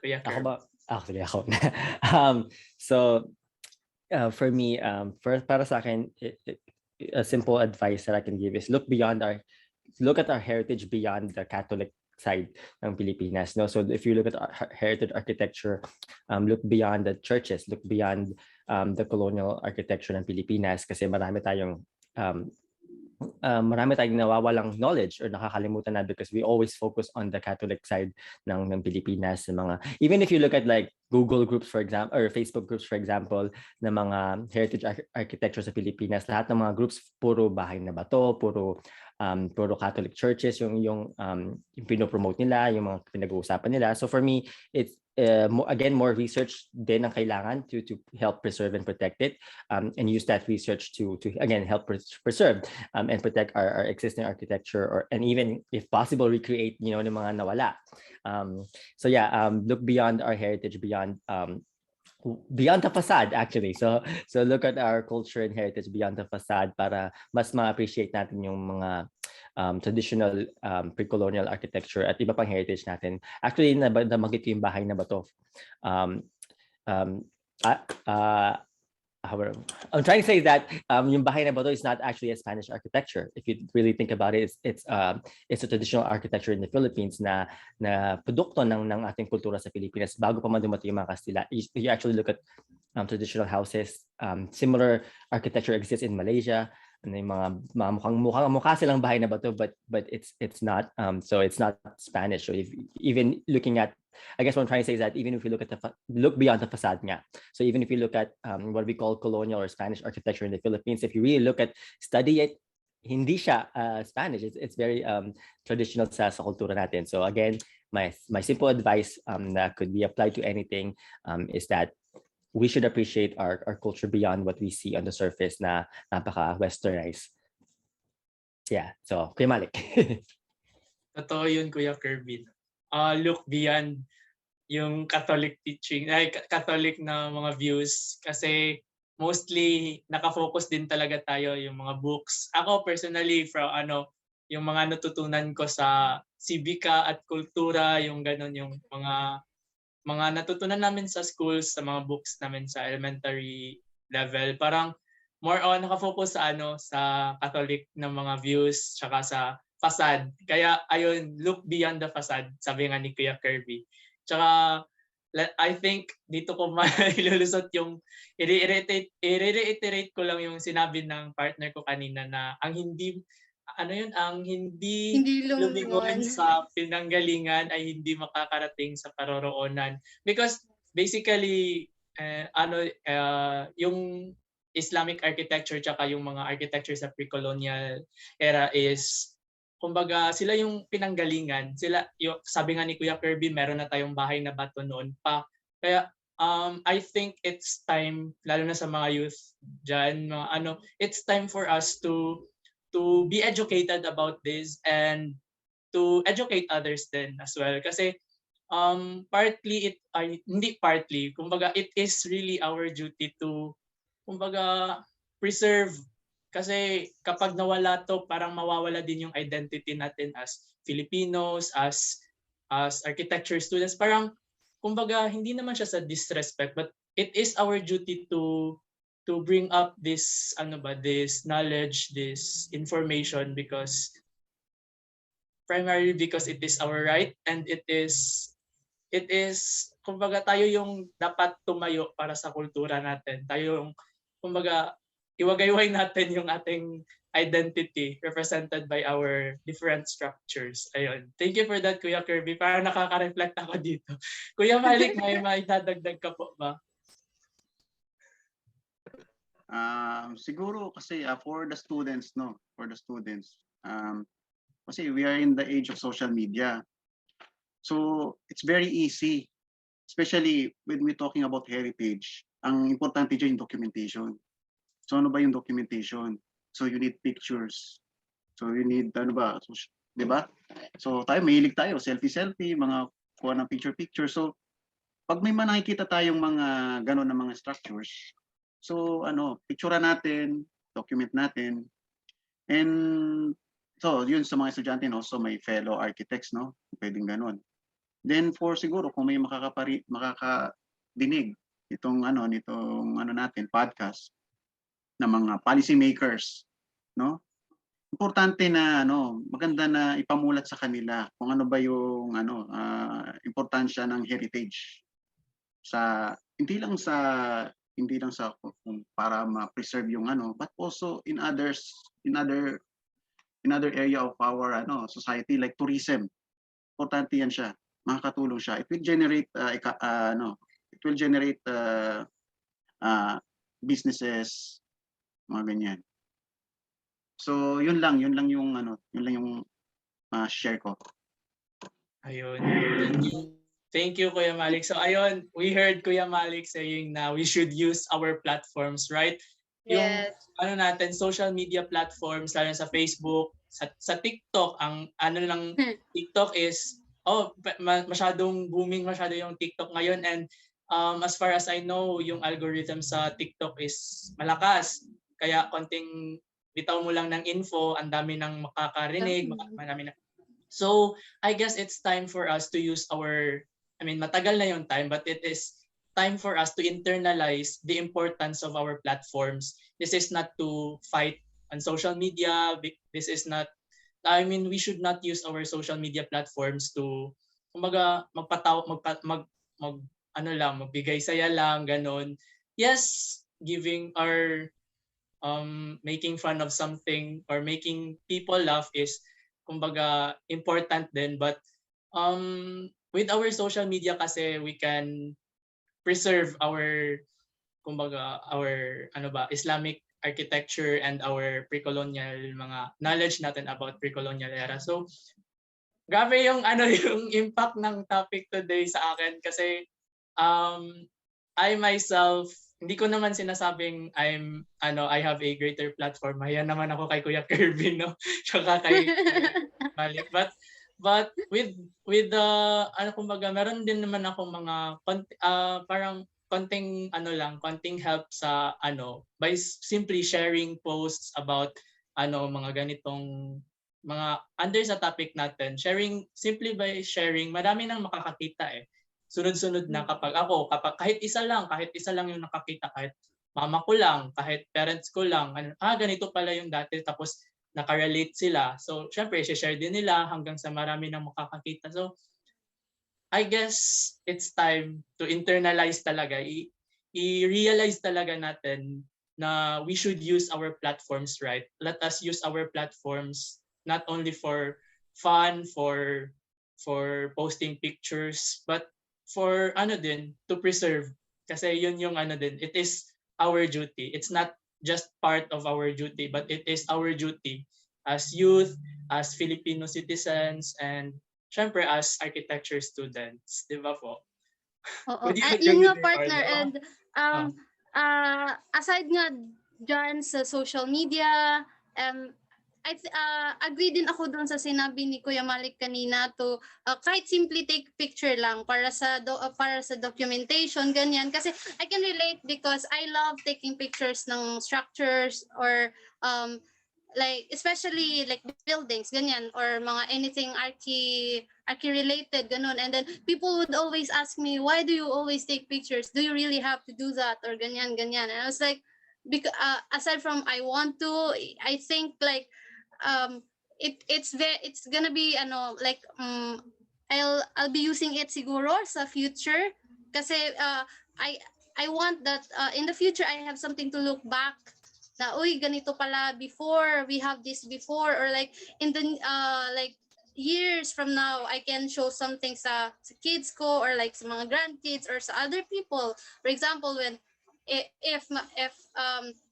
Kuya Kirby. Ako ba? Actually ako. So for me, first para sa akin, a simple advice that I can give is look at our heritage beyond the Catholic side ng Pilipinas. So if you look at our heritage architecture, look beyond the churches, look beyond the colonial architecture ng Pilipinas, kasi marami tayong nawawalang knowledge or nakakalimutan na, because we always focus on the Catholic side ng Pilipinas. Even if you look at like Google groups for example or Facebook groups for example na mga heritage architecture sa Pilipinas, lahat ng mga groups puro bahay na bato, puro Catholic churches yung pinopromote nila, yung mga pinag-uusapan nila. So for me, it's more research din ang kailangan to help preserve and protect it, and use that research to again help preserve and protect our existing architecture, and even if possible recreate ng mga nawala. Look beyond our heritage, beyond the facade actually. So look at our culture and heritage beyond the facade para mas ma-appreciate natin yung mga traditional pre-colonial architecture at iba pang heritage natin. Actually, nabanggit ko yung bahay na bato. I'm trying to say that yung bahay na bato is not actually a Spanish architecture. If you really think about it, it's a traditional architecture in the Philippines na produkto ng ating kultura sa Pilipinas bago pa man dumating yung mga Kastila. You actually look at traditional houses, similar architecture exists in Malaysia. Yung mga mukha silang bahay na bato, but it's not, so it's not Spanish. So if even looking at, I guess what I'm trying to say is that even if you look beyond the facade nga. So even if you look at what we call colonial or Spanish architecture in the Philippines, if you really study it, hindi siya Spanish. It's very traditional sa kultura natin. So again, my simple advice that could be applied to anything is that we should appreciate our culture beyond what we see on the surface na napaka-westernized. Yeah, so Kuya Malik. Totoo yun, Kuya Kirby. Look beyond yung Catholic teaching, ay Catholic na mga views kasi mostly nakafocus din talaga tayo yung mga books. Ako personally from yung mga natutunan ko sa sibika at kultura, yung ganun yung mga natutunan namin sa schools, sa mga books namin sa elementary level. Parang more on nakafocus sa sa Catholic na mga views tsaka sa facade. Kaya ayun, look beyond the facade, sabi nga ni Kuya Kirby. Tsaka I think dito ko mailulusot yung i-reiterate ko lang yung sinabi ng partner ko kanina na ang hindi ang hindi Hindi lumingon lumingon. sa pinanggalingan ay hindi makakarating sa paroroonan. Because basically yung Islamic architecture tsaka yung mga architecture sa pre-colonial era is kumbaga sila yung pinanggalingan. Sila yung sabi nga ni Kuya Kirby, meron na tayong bahay na bato noon pa. Kaya I think it's time lalo na sa mga youth diyan, it's time for us to be educated about this and to educate others then as well kasi kumbaga it is really our duty to kumbaga preserve kasi kapag nawala to parang mawawala din yung identity natin as Filipinos, as architecture students. Parang kumbaga hindi naman siya sa disrespect but it is our duty to bring up this this knowledge, this information primarily because it is our right and it is kumbaga tayo yung dapat tumayo para sa kultura natin. Tayo yung kumbaga iwagayway natin yung ating identity represented by our different structures. Ayun. Thank you for that, Kuya Kirby. Parang nakaka-reflect ako dito. Kuya Malik, may maidadagdag ka po ba? Siguro kasi for the students, kasi we are in the age of social media. So it's very easy, especially when we're talking about heritage. Ang importante dyan yung documentation. So ano ba yung documentation? So you need pictures. So you need, so, di ba? So mahilig tayo, selfie, mga kuha ng picture. So pag may nakikita tayong mga gano'n na mga structures, so picturean natin, document natin. And so yun sa mga estudyante, no? So may fellow architects, no? Pwedeng gano'n. Then for siguro kung may makakadinig itong natin podcast na mga policy makers, no? Importante na maganda na ipamulat sa kanila kung ano ba yung importansya ng heritage sa hindi lang sa kung para ma-preserve yung but also in other area of our society like tourism. Importante yan siya. Makakatulong siya. It will generate businesses, mga ganyan. So yun lang yung share ko. Ayun. Thank you, Kuya Malik. So ayun, we heard Kuya Malik saying na we should use our platforms, right? Yes. Yung natin, social media platforms, lalo sa Facebook, sa TikTok, ang TikTok is masyadong booming masyado yung TikTok ngayon and as far as I know, yung algorithm sa TikTok is malakas. Kaya konting bitaw mo lang ng info, ang dami nang makakarinig, marami na. So, I guess it's time for us to use matagal na yung time, but it is time for us to internalize the importance of our platforms. This is not to fight on social media. This is not, we should not use our social media platforms to, magbigay saya lang, ganon. Yes, giving or making fun of something or making people laugh is important din, but with our social media kasi we can preserve our Islamic architecture and our pre-colonial mga knowledge natin about pre-colonial era. So grabe yung yung impact ng topic today sa akin kasi I myself hindi ko naman sinasabing I have a greater platform. Ayan naman ako kay Kuya Kirby, no? Tsaka kay Malik. But But with the ano kumbaga meron din naman ako mga parang konting help sa by simply sharing posts about mga ganitong mga under sa topic natin. Simply by sharing, marami nang makakakita eh. Sunod-sunod na kapag kahit isa lang yung nakakita, kahit mama ko lang, kahit parents ko lang, ganito pala yung dati, tapos nakarelate sila. So, syempre, share din nila hanggang sa marami nang makakakita. So, I guess it's time to internalize talaga, i-realize talaga natin na we should use our platforms right. Let us use our platforms not only for fun, for posting pictures, but for to preserve. Kasi yun yung it is our duty. It's not just part of our duty, but it is our duty as youth, as Filipino citizens, and syempre as architecture students, di ba po? Oo. Would you agree Yun with nga, me, partner. partner? And aside nga dyan sa social media, agree din ako doon sa sinabi ni Kuya Malik kanina to kahit simply take picture lang para sa documentation, ganyan. Kasi I can relate because I love taking pictures ng structures or like especially like buildings, ganyan, or mga anything archi related, ganun. And then people would always ask me, why do you always take pictures? Do you really have to do that? Or ganyan. And I was like, because aside from I want to, I think like it's gonna be like I'll be using it siguro sa future kasi I want that in the future I have something to look back na uy ganito pala before, we have this before, or like in the like years from now I can show something sa kids ko or like sa mga grandkids or sa other people. For example, when if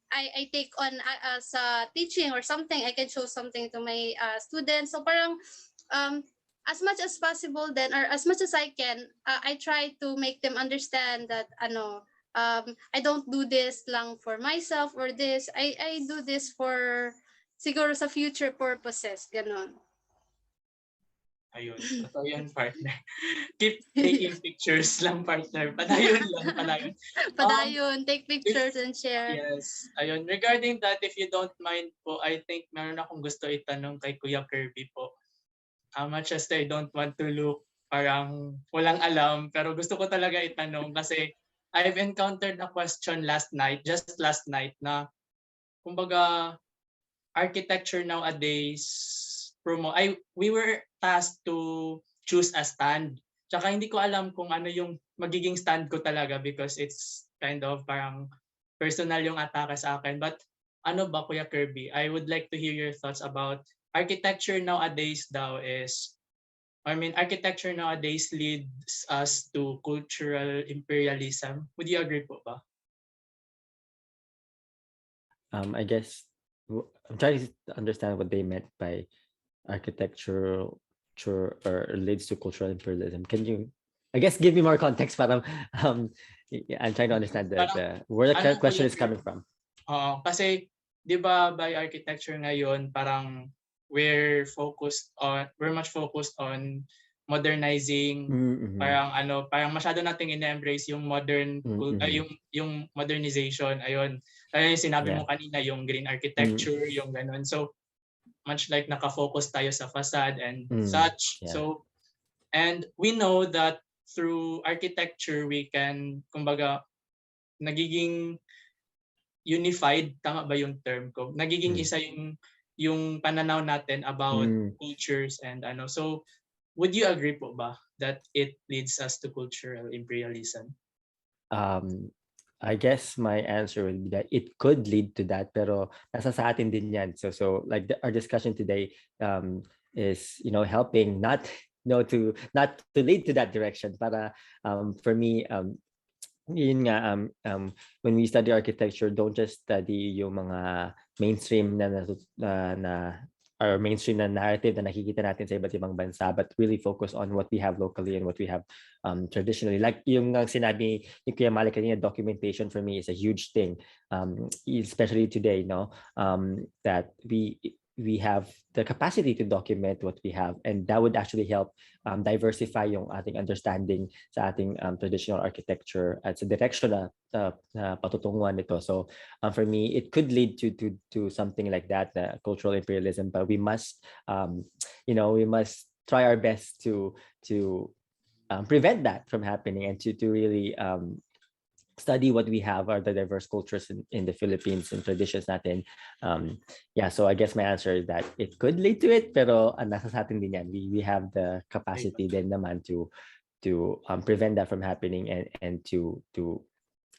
I take on sa teaching or something, I can show something to my students. So parang as much as possible then, or as much as I can, I try to make them understand that I don't do this lang for myself or this. I do this for siguro sa future purposes, ganon. Ayun, totoo yun, partner. Keep taking pictures lang, partner. Padayon lang, padayon. Padayon, take pictures and share. Yes, ayun. Regarding that, if you don't mind po, I think meron akong gusto itanong kay Kuya Kirby po. Much as I don't want to look parang walang alam, pero gusto ko talaga itanong kasi I've encountered a question just last night na kumbaga architecture nowadays we were tasked to choose a stand. Tsaka hindi ko alam kung ano yung magiging stand ko talaga because it's kind of parang personal yung atake sa akin. But ano ba, Kuya Kirby? I would like to hear your thoughts about architecture nowadays architecture nowadays leads us to cultural imperialism. Would you agree po ba? I guess I'm trying to understand what they meant by architectural or leads to cultural imperialism. Can you, I guess, give me more context? Parang I'm trying to understand where the question is coming from. Kasi 'di ba by architecture ngayon parang we're much focused on modernizing. Parang masyado nating ina-embrace yung modern yung modernization. Ayun yung sinabi mo kanina, yung green architecture, yung ganun. So much like naka-focus tayo sa facade and such. Yeah. So and we know that through architecture we can kumbaga nagiging unified, tama ba yung term ko? Nagiging isa yung pananaw natin about cultures and So would you agree po ba that it leads us to cultural imperialism? I guess my answer would be that it could lead to that, pero nasa sa atin din yan. So like our discussion today is helping not to lead to that direction. Para for me yun nga when we study architecture, don't just study yung mga mainstream or mainstream na narrative na nakikita natin sa iba't ibang bansa, but really focus on what we have locally and what we have traditionally. Like yung sinabi ni Kuya Malik kanina, documentation for me is a huge thing, especially today, that we have the capacity to document what we have, and that would actually help diversify yung ating understanding sa ating traditional architecture at sa direction na patutunguhan nito. So for me, it could lead to something like that, cultural imperialism, but we must we must try our best to prevent that from happening, and to really study what we have, are the diverse cultures in the Philippines and traditions natin. Yeah, so I guess my answer is that it could lead to it, pero nasa sa atin din yan. We have the capacity din naman to prevent that from happening, and to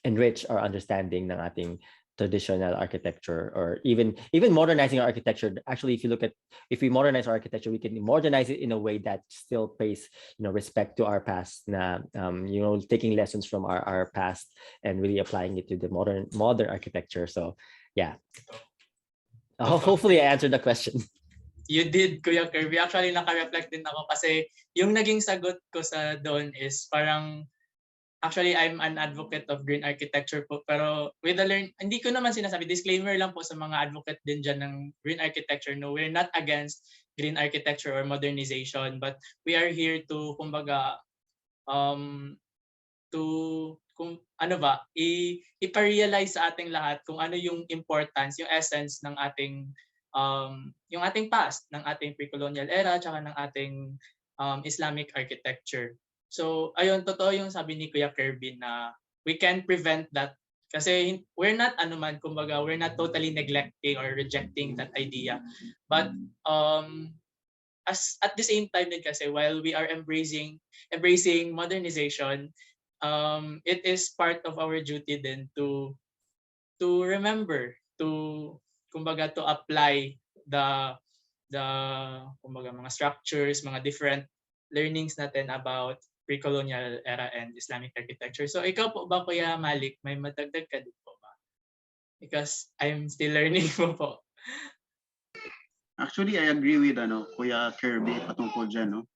enrich our understanding ng ating traditional architecture, or even modernizing our architecture. Actually, if we modernize our architecture, we can modernize it in a way that still pays respect to our past, na taking lessons from our past and really applying it to the modern architecture. So yeah, hopefully I answered the question. You did, Kuya Kirby. Actually, naka-reflect din ako kasi yung naging sagot ko sa doon is parang, actually, I'm an advocate of green architecture po, pero hindi ko naman sinasabi, disclaimer lang po sa mga advocate din dyan ng green architecture. No, we're not against green architecture or modernization, but we are here to, kumbaga, ipa-realize sa ating lahat kung ano yung importance, yung essence ng ating, yung ating past, ng ating pre-colonial era, tsaka ng ating Islamic architecture. So, ayun, totoo yung sabi ni Kuya Kirby na we can prevent that kasi we're not kumbaga, we're not totally neglecting or rejecting that idea. But as at the same time din kasi, while we are embracing modernization, it is part of our duty then to remember, kumbaga, to apply the kumbaga, mga structures, mga different learnings natin about pre-colonial era and Islamic architecture. So ikaw po ba, Kuya Malik, may madagdag ka din po ba? Because I'm still learning po. Actually, I agree with Kuya Kirby patungkol dyan, no?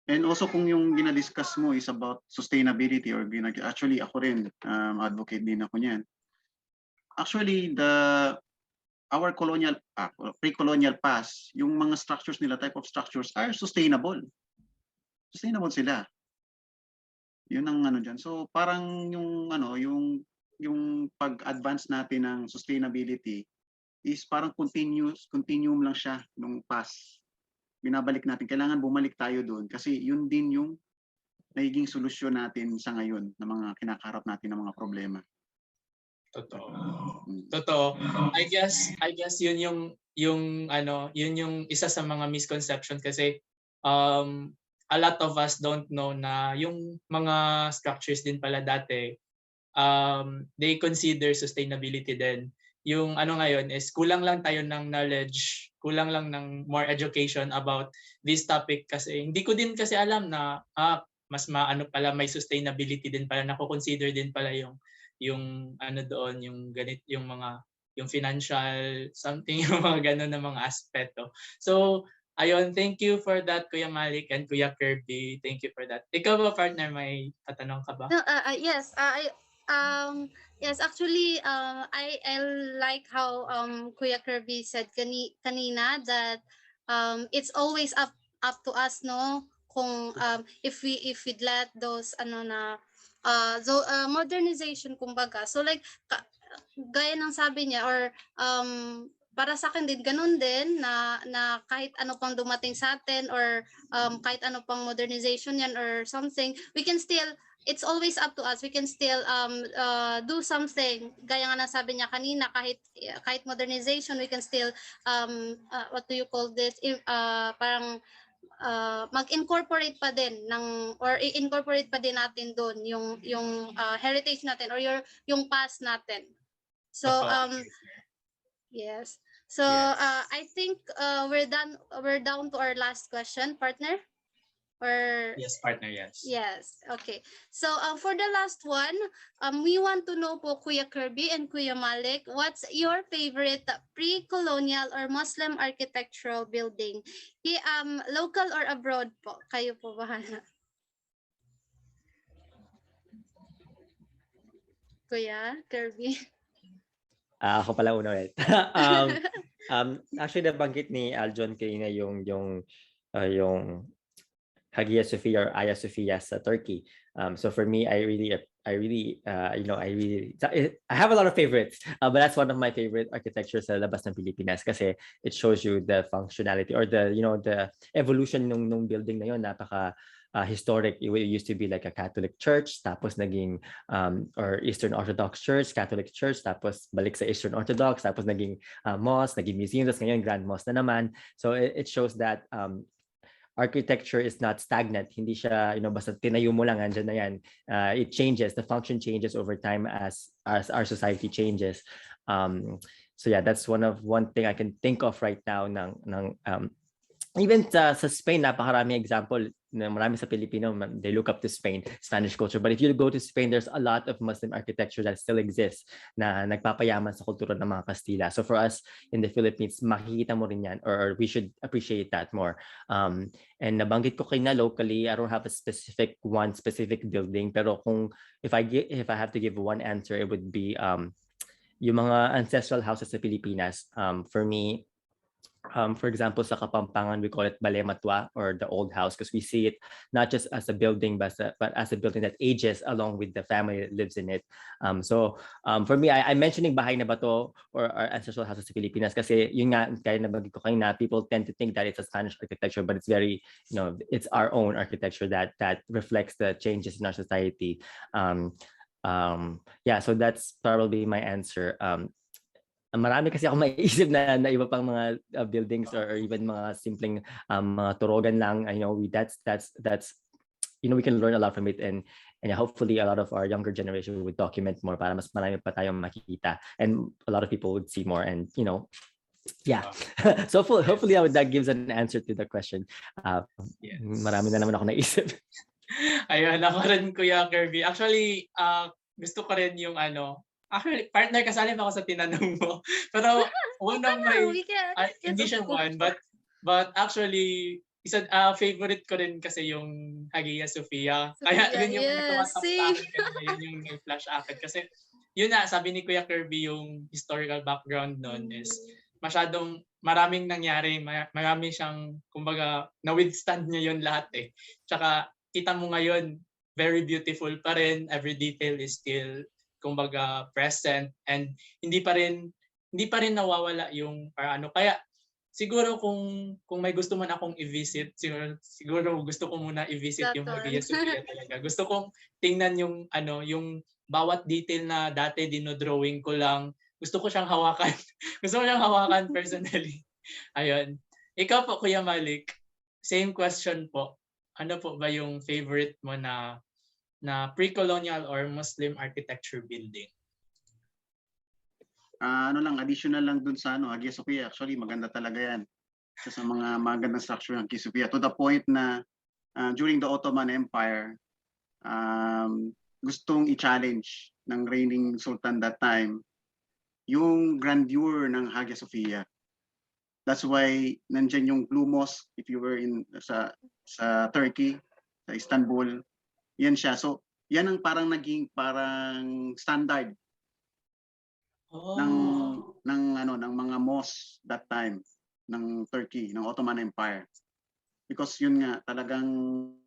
And also kung yung ginadiscuss mo is about sustainability or green, actually ako rin advocate din ako niyan. Actually, our pre-colonial past, yung mga structures nila, type of structures are sustainable. Sustainable sila. Yun ang dyan. So parang yung pag-advance natin ng sustainability is parang continuum lang siya nung past. Binabalik natin. Kailangan bumalik tayo doon kasi yun din yung nagiging solusyon natin sa ngayon na mga kinakaharap natin ng mga problema. Totoo. I guess yun yung isa sa mga misconception kasi a lot of us don't know na yung mga structures din pala dati they consider sustainability din. Yung ngayon is kulang lang tayo ng knowledge, kulang lang ng more education about this topic kasi hindi ko din kasi alam na mas pala, may sustainability din pala, nako-consider din pala yung doon, yung financial something, yung mga ganun na mga aspeto. So ayun, thank you for that, Kuya Malik and Kuya Kirby. Thank you for that. Ikaw ba, partner, may tatanong ka ba? No, yes, yes, actually, I like how Kuya Kirby said kanina that it's always up to us, no, kung if we'd let those modernization, kumbaga. So like gaya ng sabi niya, or para sa akin din ganun din na kahit ano pang dumating sa atin, or kahit ano pang modernization yan or something, we can still, it's always up to us, we can still do something. Gaya nga na sabi niya kanina, kahit modernization, we can still what do you call this, parang mag-incorporate pa din or i-incorporate pa din natin doon yung heritage natin or yung past natin. So yes. So Yes. I think we're down to our last question, partner. Or Yes, partner, yes. yes, okay. So for the last one, we want to know po, Kuya Kirby and Kuya Malik, what's your favorite pre-colonial or Muslim architectural building? Local or abroad po? Kayo po bahala. Kuya Kirby. Ako pala una ulit. Actually, nabanggit ni Aljon kanina yung Hagia Sophia or Hagia Sophia sa Turkey. So for me, I really, I have a lot of favorites, but that's one of my favorite architectures sa labas ng Pilipinas kasi it shows you the functionality or the evolution nung building na yun. Napaka historic. It used to be like a Catholic church, tapos naging or Eastern Orthodox church, Catholic church, tapos balik sa Eastern Orthodox, tapos naging mosque, naging museum, tapos ngayon Grand Mosque na naman. So it shows that architecture is not stagnant. Hindi siya, basta tinayo mo lang, andyan na yan. It changes. The function changes over time as our society changes. So yeah, that's one thing I can think of right now even sa Spain, napakarami example na marami sa Pilipino, they look up to Spanish culture. But if you go to Spain, there's a lot of Muslim architecture that still exists na nagpapayaman sa kultura ng mga Kastila. So for us in the Philippines, makikita mo rin yan, or we should appreciate that more. And nabanggit ko na locally, I don't have a specific building, pero if I have to give one answer, it would be yung mga ancestral houses sa Pilipinas. For me, for example, sa Kapampangan, we call it Balay Matwa, or the old house, because we see it not just as a building, but as a building that ages along with the family that lives in it. So for me, I'm mentioning Bahay na Bato or our ancestral houses sa Pilipinas kasi yun nga, kaya nabagay ko kanina, people tend to think that it's a Spanish architecture, but it's very, it's our own architecture that reflects the changes in our society. Yeah, so that's probably my answer. Marami kasi ako maiisip na iba pang mga buildings or even mga simpleng mga turogan lang. That's we can learn a lot from it, and hopefully a lot of our younger generation would document more para mas marami pa tayong makikita and a lot of people would see more, and yeah. So hopefully that gives an answer to the question. Yes. Marami na naman ako naisip. Ayun, ako rin, Kuya Kirby. Actually, gusto ko rin yung actually, partner, kasali pa ako sa tinanong mo. Pero one of my, hindi siya one, but actually, favorite ko rin kasi yung Hagia Sophia. Kaya yun yung tumatak sa akin kanina, yun yung nag-flash akin. Kasi yun na, sabi ni Kuya Kirby, yung historical background nun is masyadong maraming nangyari, marami siyang, kumbaga, na-withstand niya yun lahat eh. Tsaka, kita mo ngayon, very beautiful pa rin, every detail is still kumbaga present, and hindi pa rin nawawala yung kaya siguro kung may gusto man akong i-visit, siguro gusto ko muna i-visit yung Hagia Sophia talaga. Gusto kong tingnan yung bawat detail na dati dinodrawing ko lang. Gusto ko siyang hawakan. Gusto ko siyang hawakan personally. Ayun. Ikaw po, Kuya Malik, same question po. Ano po ba yung favorite mo na pre-colonial or Muslim architecture building? Additional lang dun sa Hagia Sophia. Actually, maganda talaga yan. Sa mga magandang structure ng Hagia Sophia. To the point na during the Ottoman Empire, gustong i-challenge ng reigning sultan that time yung grandeur ng Hagia Sophia. That's why nandyan yung Blue Mosque, if you were sa Turkey, sa Istanbul. Yan siya. So, yan ang naging standard ng mga mosques that time ng Turkey, ng Ottoman Empire. Because yun nga, talagang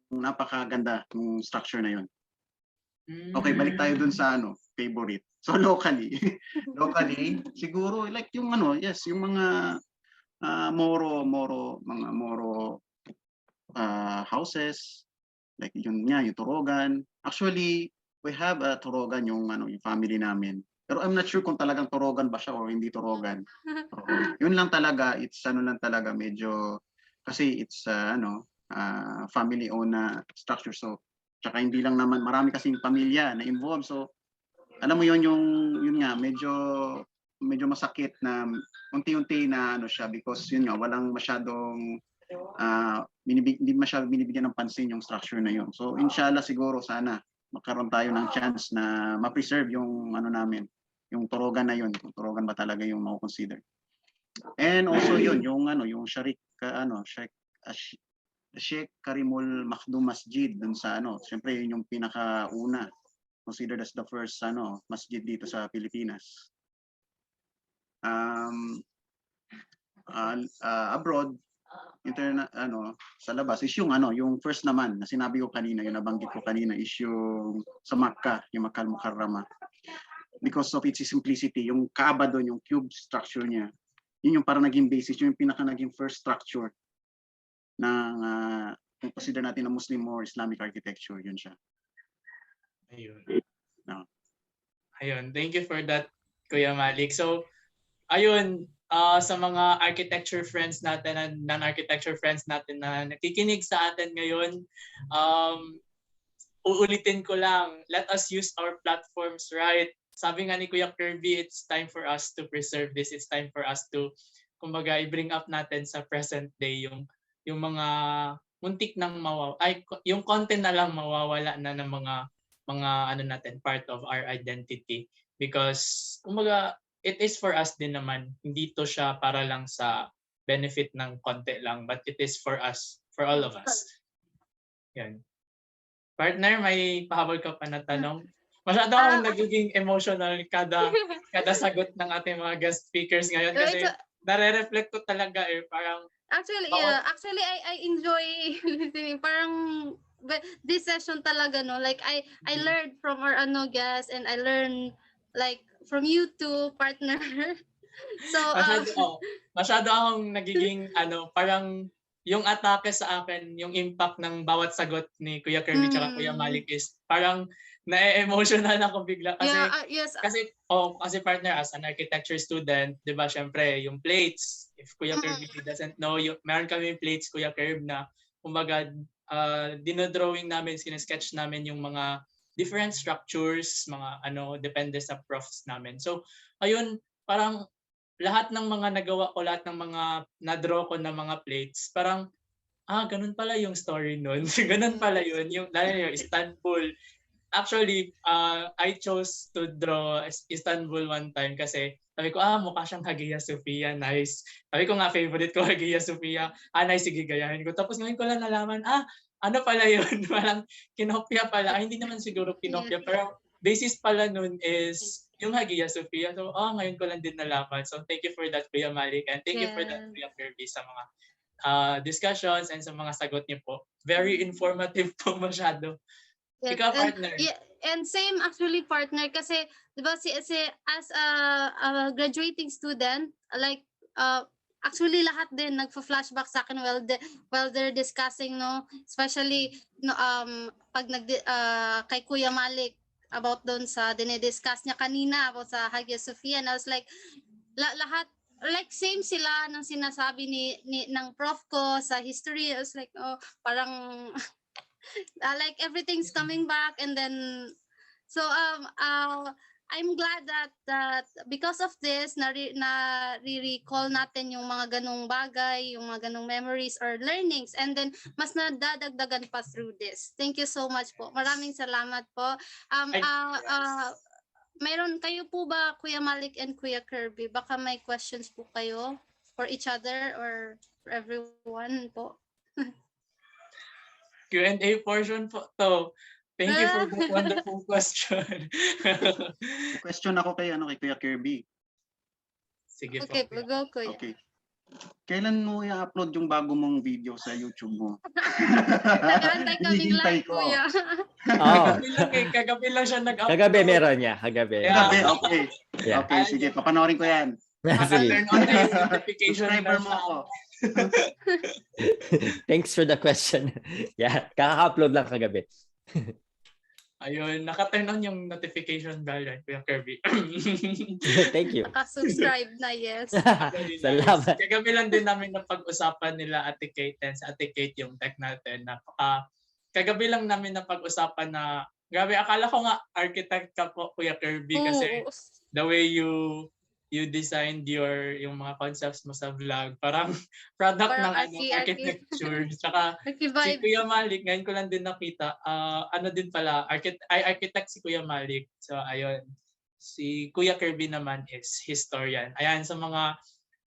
napakaganda ng structure na yun. Okay, balik tayo dun sa favorite. So locally, siguro like yung yung mga mga Moro houses. Like yun nga, yung Turogan. Actually, we have a Turogan yung family namin. Pero I'm not sure kung talagang Turogan ba siya or hindi Turogan. Yun lang talaga, it's medyo, kasi it's family owned na structure. So, tsaka hindi lang naman, marami kasing pamilya na involved. So, alam mo yun nga, medyo masakit na unti-unti na siya because yun nga, walang masyadong hindi masyadong binibigyan ng pansin yung structure na yun. So inshallah siguro sana magkaroon tayo ng chance na ma-preserve yung namin, yung Turogan na yun. Yung Turogan ba talaga yung ma-consider. And also yun, yung Sheikh Karimul Makhdum Masjid dun sa syempre yun yung pinakauna, considered as the first masjid dito sa Pilipinas. abroad, sa labas is yung yung first naman na sinabi ko kanina, yung nabanggit ko kanina is yung sa Makkah, yung Makkah al-Mukarramah. Because of its simplicity, yung Kaaba doon, yung cube structure niya, yun yung parang naging basis, yung pinaka naging first structure ng kung consider natin na Muslim or Islamic architecture, yun siya. Ayun. No. Ayun, thank you for that, Kuya Malik. So, ayun, sa mga architecture friends natin and non-architecture friends natin na nakikinig sa atin ngayon, uulitin ko lang, let us use our platforms right. Sabi nga ni Kuya Kirby, it's time for us to preserve this. It's time for us to, kumbaga, i-bring up natin sa present day yung mga muntik nang yung content na lang mawawala na ng mga natin, part of our identity. Because, kumbaga, it is for us din naman. Hindi to siya para lang sa benefit ng konti lang, but it is for us, for all of us. Yan. Partner, may pahabol ka pa na tanong? Masyado akong nagiging emotional kada sagot ng ating mga guest speakers ngayon kasi nare-reflect ko talaga parang actually I enjoy listening, parang this session talaga, no, like I learned from our guests, and I learned like from you too, partner. So masyado akong nagiging parang yung atake sa akin, yung impact ng bawat sagot ni Kuya Kirby tsaka Kuya Malik is parang na-emotional ako bigla kasi yes. kasi partner, as an architecture student, 'di ba, syempre yung plates, if Kuya Kirby doesn't know, meron kami plates, Kuya Kirby, na kumbaga dinodrawing namin, sinusketch namin yung mga different structures, mga depende sa profs namin. So ayun, parang lahat ng mga nagawa ko, lahat ng mga na-draw ko na mga plates, parang ganun pala yung story nun. Ganun pala yun, yung Istanbul. Actually, I chose to draw Istanbul one time kasi sabi ko, mukha siyang Hagia Sophia, nice. Sabi ko nga, favorite ko Hagia Sophia. Nice, sige, gayahin ko. Tapos ngayon ko lang nalaman, ano pala yun? Parang kinopya pala. Hindi naman siguro kinopya, pero basis pala nun is yung Hagia Sophia. So, ngayon ko lang din nalaman. So, thank you for that, Kuya Malik. And thank you for that, Kuya Kirby, sa mga discussions and sa mga sagot niyo po. Very informative po masyado. Yes. Ikaw, partner. And same actually, partner, kasi diba as a graduating student, like actually lahat din nagfa-flashback sa akin while they're discussing, no, especially pag kay Kuya Malik about doon sa dinidiscuss niya kanina about sa Hagia Sophia, and I was like lahat like same sila ng sinasabi ng prof ko sa history. I was like, parang like everything's coming back, and then so I'm glad that because of this na-recall natin yung mga ganong bagay, yung mga ganong memories or learnings, and then mas nadadagdagan pa through this. Thank you so much po. Maraming salamat po. Mayroon kayo po ba, Kuya Malik and Kuya Kirby? Baka may questions po kayo for each other or for everyone po. Q&A portion po to. Thank you for that wonderful question. Question ako kay Kuya Kirby. Sige po. Okay, go Kuya. Okay. Kailan mo i-upload yung bago mong video sa YouTube mo? Nag-aantay kaming live, Kuya. Kagabi lang siya nag-upload. Kagabi meron niya, kagabi. Kagabi, okay. Yeah. Okay, sige, papanoorin ko yan. Turn on na yung notification. Subscriber mo ako. Thanks for the question. Yeah, kaka-upload lang kagabi. Ayun, naka-turn on yung notification bell, right, Kuya Kirby? Thank you. Naka-subscribe na, yes. Salamat. Kagabi lang din namin napag-usapan nila Ate Kate and sa Ate Kate yung tech natin. Kagabi lang namin napag-usapan na, grabe, akala ko nga architect ka po, Kuya Kirby, kasi the way you designed yung mga concepts mo sa vlog, parang product ng architecture. Tsaka si Kuya Malik, ngayon ko lang din nakita, din pala, architect si Kuya Malik. So ayun, si Kuya Kirby naman is historian. Ayan, sa mga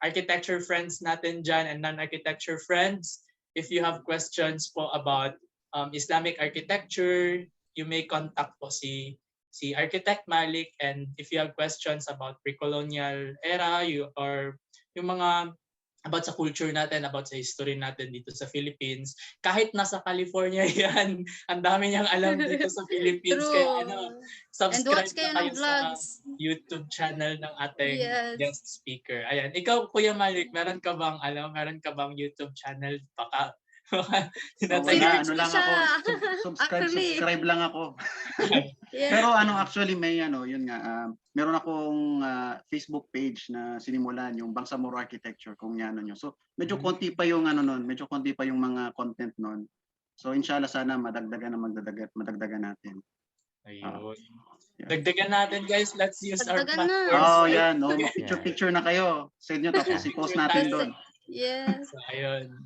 architecture friends natin dyan and non-architecture friends, if you have questions po about Islamic architecture, you may contact po si Architect Malik, and if you have questions about pre-colonial era or yung mga about sa culture natin, about sa history natin dito sa Philippines. Kahit nasa California yan, ang dami niyang alam dito sa Philippines. True. Kaya And subscribe watch na kayo kayo ng sa vlogs. YouTube channel ng ating Yes. guest speaker. Ayan, ikaw Kuya Malik, meron ka bang YouTube channel? Baka Sinerch ano ko lang siya. ako, Actually. subscribe lang ako. Yes. Pero actually may yun nga, meron akong Facebook page na sinimulan, yung Bangsa Moro-Architecture, kung yan nyo. So medyo konti pa yung medyo konti pa yung mga content nun. So inshallah sana madagdagan natin. Ayun. Yeah. Dagdagan natin guys, let's use our Dagdagan na. platforms. Yan, picture na kayo. Send nyo tapos i-post natin doon. Yes. So, ayun.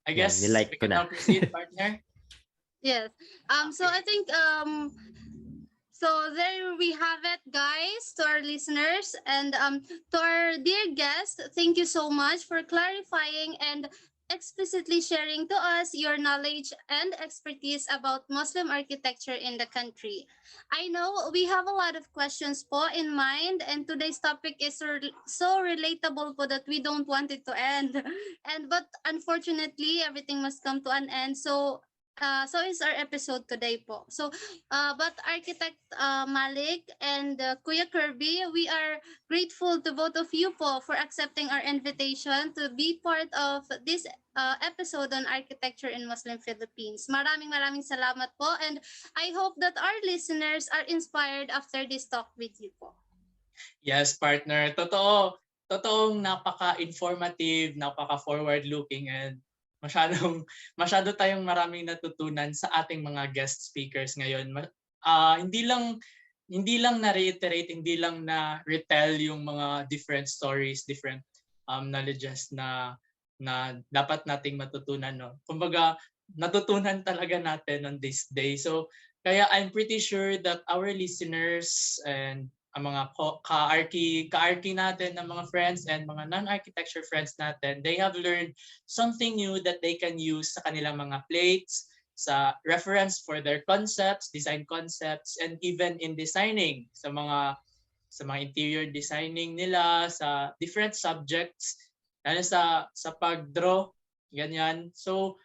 I Yan, guess nilike we ko can na. now proceed, partner. Yes. So I think so there we have it, guys, to our listeners and to our dear guests. Thank you so much for clarifying and explicitly sharing to us your knowledge and expertise about Muslim architecture in the country. I know we have a lot of questions po in mind, and today's topic is so relatable po that we don't want it to end. But unfortunately, everything must come to an end. So is our episode today po. So, but Architect Malik and Kuya Kirby, we are grateful to both of you po for accepting our invitation to be part of this episode on architecture in Muslim Philippines. Maraming salamat po, and I hope that our listeners are inspired after this talk with you po. Yes, partner. Totoong napaka-informative, napaka-forward-looking, and masyado tayong maraming natutunan sa ating mga guest speakers ngayon. Hindi lang na-reiterate, hindi lang na-retell yung mga different stories, different knowledges na dapat nating matutunan. No? Kumbaga, natutunan talaga natin on this day. So, kaya I'm pretty sure that our listeners and ang mga ka-archi natin ng mga friends and mga non-architecture friends natin, they have learned something new that they can use sa kanilang mga plates, sa reference for their concepts, design concepts, and even in designing sa mga interior designing nila, sa different subjects, lalo sa pag-draw, ganyan. So,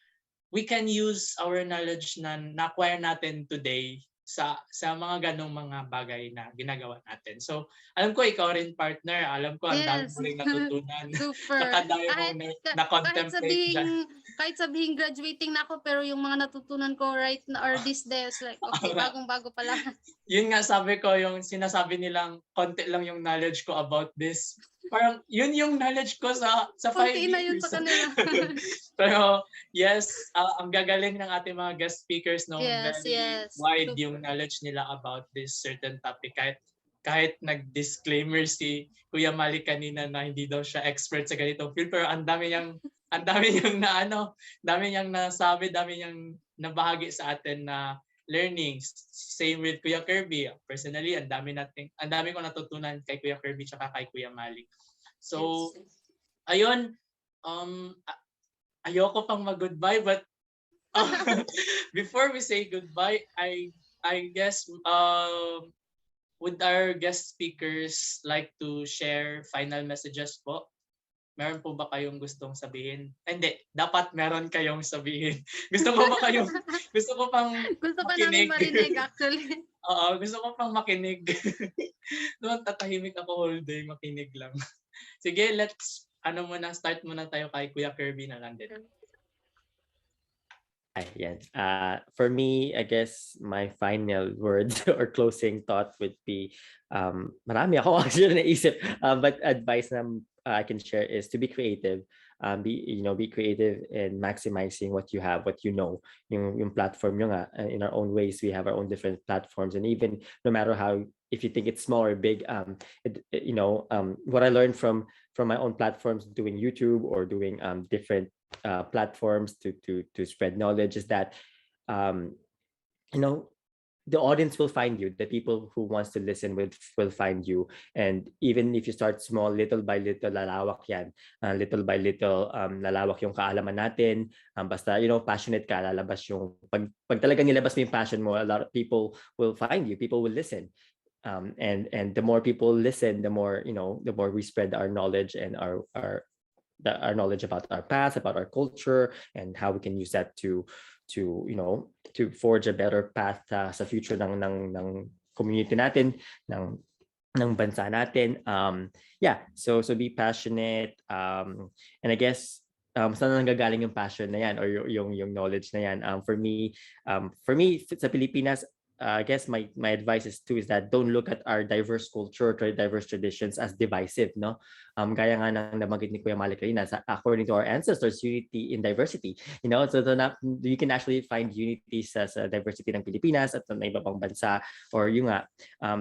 we can use our knowledge na na-acquire natin today sa mga ganong mga bagay na ginagawa natin. So, alam ko ikaw rin, partner. Alam ko ang dami mo rin natutunan. Super. Saka dami mo na-contemplate dyan. Kahit sabihin graduating na ako, pero yung mga natutunan ko right now or these days, like, okay, bagong-bago pa lang. Yun nga sabi ko, yung sinasabi nilang konti lang yung knowledge ko about this. Parang yun yung knowledge ko sa 5 years. Na yun sa kanila. Pero yes, ang gagaling ng ating mga guest speakers, no, very wide yung knowledge nila about this certain topic. Kahit nag-disclaimer si Kuya Malik kanina na hindi daw siya expert sa ganitong field, pero ang dami niyang nasabi, dami niyang nabahagi sa atin na learnings. Same with Kuya Kirby. Personally, ang dami ko natutunan kay Kuya Kirby tsaka kay Kuya Malik. So, ayun, ayoko pang mag-goodbye, but before we say goodbye, I guess would our guest speakers like to share final messages po? Meron po ba kayong gustong sabihin? Hindi, dapat meron kayong sabihin. Gusto ko pang namin marinig actually. Oo, gusto ko pang makinig. Doon tatahimik ako whole day, makinig lang. Sige, start muna tayo kay Kuya Kirby na lang din. Ayan. For me, I guess my final words or closing thought would be, marami ako actually naisip, but advice na I can share is to be creative. Be creative in maximizing what you have, what you know. Yung platform nyo nga, in our own ways, we have our own different platforms, and even no matter how, if you think it's small or big, what I learned from my own platforms, doing YouTube or doing different platforms to spread knowledge, is that the audience will find you. The people who wants to listen will find you. And even if you start small, little by little, lalawak yan. Little by little, lalawak yung kaalaman natin. Basta, passionate ka, lalabas yung, pag talaga nilabas mo yung passion mo, a lot of people will find you. People will listen. And the more people listen, the more, the more we spread our knowledge and our knowledge about our past, about our culture, and how we can use that to forge a better path sa future ng community natin, ng bansa natin. So be passionate, and I guess saan nanggagaling yung passion na yan, or yung knowledge na yan. For me sa Pilipinas, I guess my advice is that don't look at our diverse culture, diverse traditions as divisive, no? Gaya nga ng nabanggit ni Kuya Malik kanina, according to our ancestors, unity in diversity, so you can actually find unity sa diversity ng Pilipinas at ng iba pang bansa, or yung nga,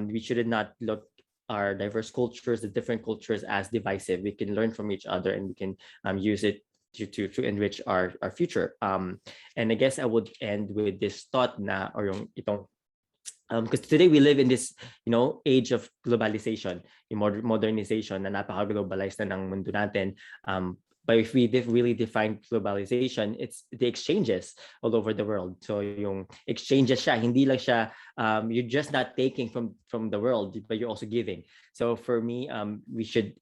we should not look our diverse cultures, the different cultures, as divisive. We can learn from each other, and we can use it to enrich our future. And I guess I would end with this thought na, or yung itong, because today we live in this, age of globalization, modernization, na napaka-globalized na ng mundo natin. But if we really define globalization, it's the exchanges all over the world. So yung exchanges siya, hindi lang siya, you're just not taking from the world, but you're also giving. So for me, we should,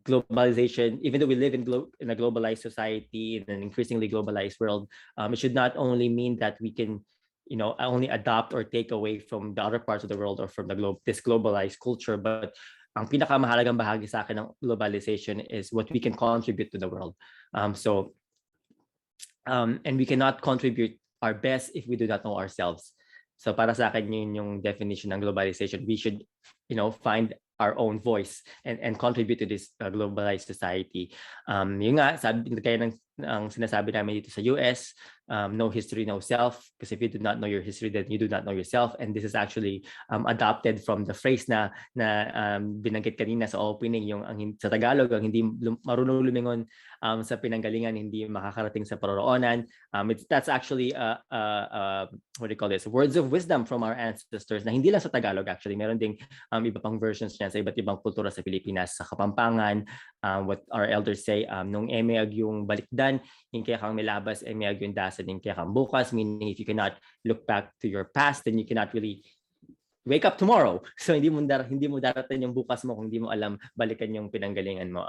globalization, even though we live in a globalized society, in an increasingly globalized world, it should not only mean that we can, only adopt or take away from the other parts of the world, or from this globalized culture, but ang pinakamahalagang bahagi sa akin ng globalization is what we can contribute to the world. And we cannot contribute our best if we do not know ourselves. So para sa akin, yun yung definition ng globalization. We should, find our own voice and contribute to this globalized society. Yung nga, kaya ng sinasabi namin dito sa US, no history, no self. Because if you do not know your history, then you do not know yourself. And this is actually adopted from the phrase na binanggit kanina sa opening, yung sa Tagalog, ang hindi marunong lumingon sa pinanggalingan, hindi makakarating sa paroroonan. That's actually what do you call this? Words of wisdom from our ancestors, na hindi lang sa Tagalog actually. Meron ding iba pang versions niya sa iba't ibang kultura sa Pilipinas, sa Kapampangan. What our elders say, nung emiag yung balikdan, yung kaya kang milabas, emiag yung dasan, yung kaya kang bukas, meaning if you cannot look back to your past, then you cannot really wake up tomorrow. So hindi mo darating yung bukas mo kung hindi mo alam balikan yung pinanggalingan mo.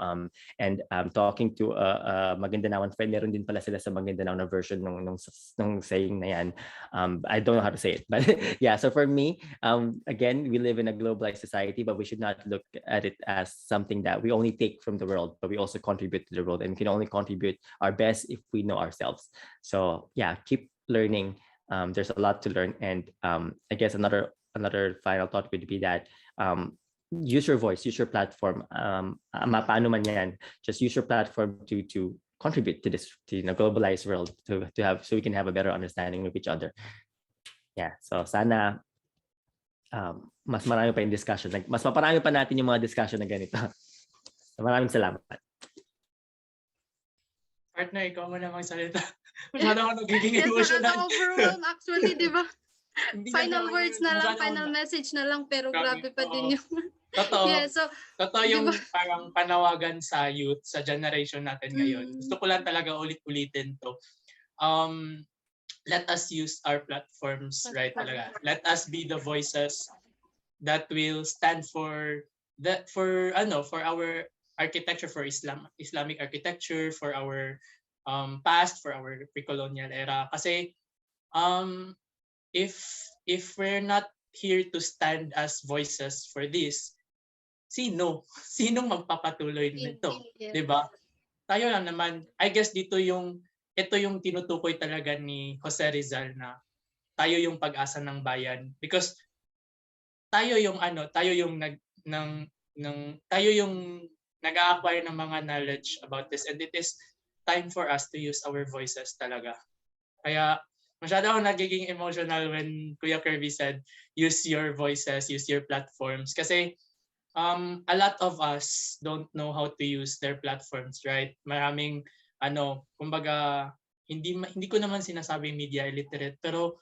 And talking to a Magindanaoan friend, meron din pala sila sa Maguindanao na version nung saying na yan. I don't know how to say it, but yeah. So for me, again, we live in a globalized society, but we should not look at it as something that we only take from the world, but we also contribute to the world, and we can only contribute our best if we know ourselves. So yeah, keep learning. There's a lot to learn, and I guess another final thought would be that use your voice, use your platform. Paano man yan, just use your platform to contribute to this, to globalized world, so we can have a better understanding of each other. Yeah, so sana mas marami pa yung discussion, mas maparami pa natin yung mga discussion na ganito. Maraming salamat. Partner, ikaw mo namang salita. Masyado ako nagiging emotional. Nakaka-overwhelm actually, di ba? Hindi Final words na lang, final message na lang, pero grabe pa din yung... Totoo. Yeah, so, totoo yung diba? parang panawagan sa youth, sa generation natin ngayon. Gusto ko lang talaga ulit-ulitin to. Let us use our platforms, right, talaga. Let us be the voices that will stand for our architecture, for Islamic architecture, for our past, for our pre-colonial era. Kasi if we're not here to stand as voices for this, sinong magpapatuloy nito, 'di ba? Tayo lang naman. I guess ito yung tinutukoy talaga ni Jose Rizal, na tayo yung pag-asa ng bayan, because tayo yung nag-a-acquire ng mga knowledge about this, and it is time for us to use our voices talaga. Kaya masyado ako nagiging emotional when Kuya Kirby said, use your voices, use your platforms. Kasi a lot of us don't know how to use their platforms, right? Maraming, kumbaga, hindi ko naman sinasabi media illiterate, pero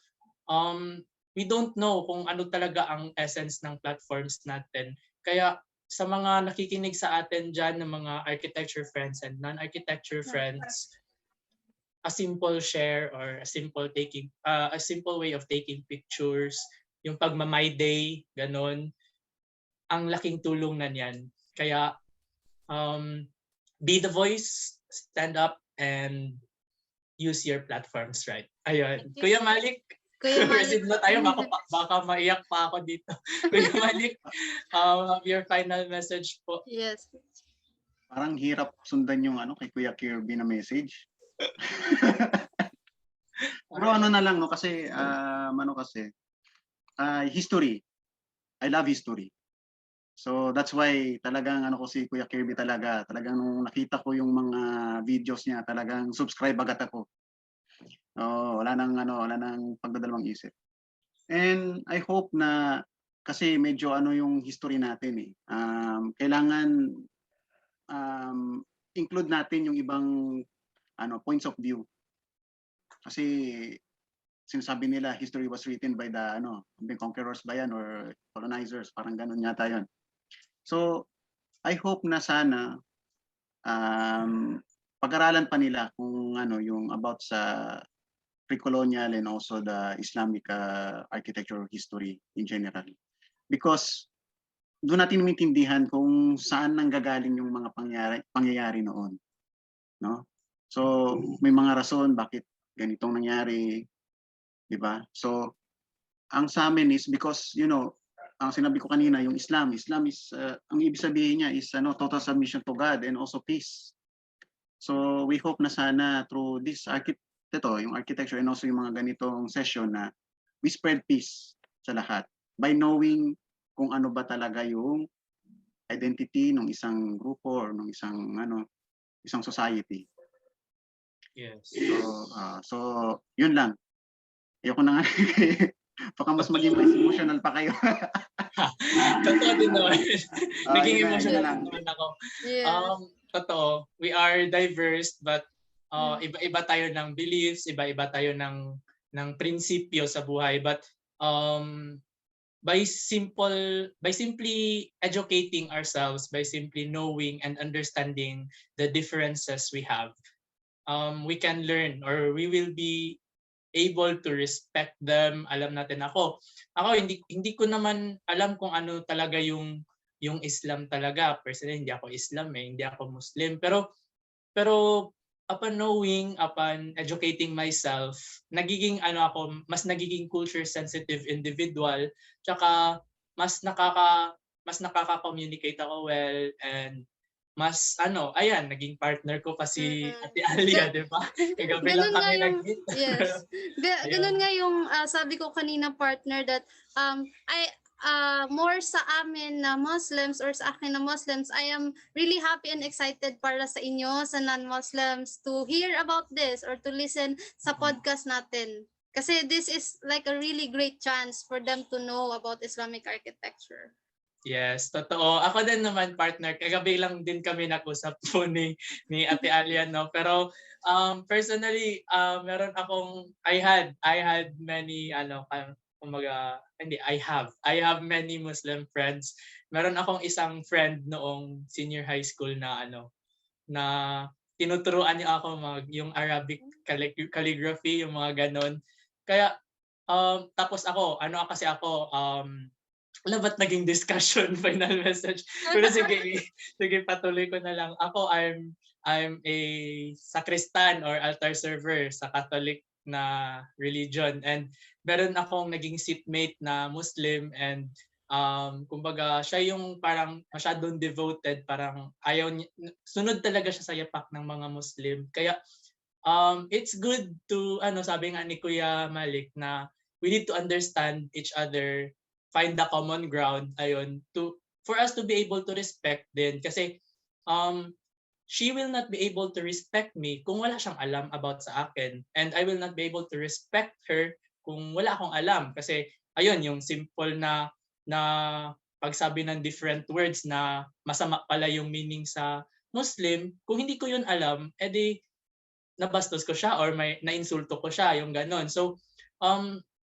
we don't know kung ano talaga ang essence ng platforms natin. Kaya sa mga nakikinig sa atin dyan, ng mga architecture friends and non-architecture friends, a simple share or a simple way of taking pictures yung pagma-my day, ganon. Ang laking tulong na niyan. Kaya be the voice, stand up, and use your platforms right. Ayun. Kuya Malik, Kuya proceed Malik. na tayo. Baka maiyak pa ako dito. Kuya Malik, your final message po. Yes. Parang hirap sundan yung kay Kuya Kirby na message. Pero ano na lang, no? Kasi, history. I love history. So that's why talagang ko si Kuya Kirby talagang nung nakita ko yung mga videos niya, talagang subscribe agad ako. Wala nang pagdadalawang isip. And I hope na kasi medyo yung history natin kailangan include natin yung ibang points of view. Kasi sinasabi nila history was written by the conquerors ba yan or colonizers, parang ganun yata yun. So I hope na sana pag-aralan pa nila kung yung about sa pre-colonial and also the Islamic architecture history in general. Because doon natin maintindihan kung saan nanggagaling yung mga pangyayari noon. No? So may mga rason bakit ganitong nangyari, di ba? So ang sa amin is because ang sinabi ko kanina yung Islam is ang ibig sabihin niya is total submission to God and also peace. So we hope na sana through this yung architecture and also yung mga ganitong session na we spread peace sa lahat by knowing kung ano ba talaga yung identity ng isang grupo or ng isang society. Yes. So yun lang. Ayoko na nga baka mas maging emotional pa kayo. Totoo din naman. Naging yun na, emotional yun lang. naman ako. Yes. Totoo. We are diverse but iba-iba tayo ng beliefs, iba-iba tayo ng prinsipyo sa buhay, but by simply educating ourselves, by simply knowing and understanding the differences we have, we can learn or we will be able to respect them. Alam natin ako hindi ko naman alam kung ano talaga yung Islam talaga. Personally, hindi ako Islam hindi ako Muslim, pero upon knowing, upon educating myself, mas nagiging culture sensitive individual, tsaka mas nakaka-communicate ako well, and mas naging partner ko pa si Ate Alia, di ba? Kagabi lang Ganun nga kami yung, nag-meet. yes. Ganun nga yung sabi ko kanina, partner, that more sa amin na Muslims or sa akin na Muslims, I am really happy and excited para sa inyo, sa non-Muslims, to hear about this or to listen sa podcast natin. Kasi this is like a really great chance for them to know about Islamic architecture. Yes, totoo. Ako din naman, partner. Kagabi lang din kami nag-usap po ni Ate Alia, no? Pero personally, meron akong I had many I have many Muslim friends. Meron akong isang friend noong senior high school na na tinuturuan niya ako yung Arabic calligraphy, yung mga ganon. Kaya tapos ako, ba't naging discussion, final message. Pero sige, patuloy ko na lang. Ako, I'm a sacristan or altar server sa Catholic na religion, and meron akong naging seatmate na Muslim, and kumbaga siya yung parang masyadong devoted, parang sunod talaga siya sa yapak ng mga Muslim. Kaya it's good to sabi nga ni Kuya Malik na we need to understand each other, find the common ground, for us to be able to respect din, kasi she will not be able to respect me kung wala siyang alam about sa akin, and I will not be able to respect her kung wala akong alam, kasi yung simple na pagsabi ng different words na masama pala yung meaning sa Muslim, kung hindi ko yun alam, edi nabastos ko siya or nainsulto ko siya, yung ganon. So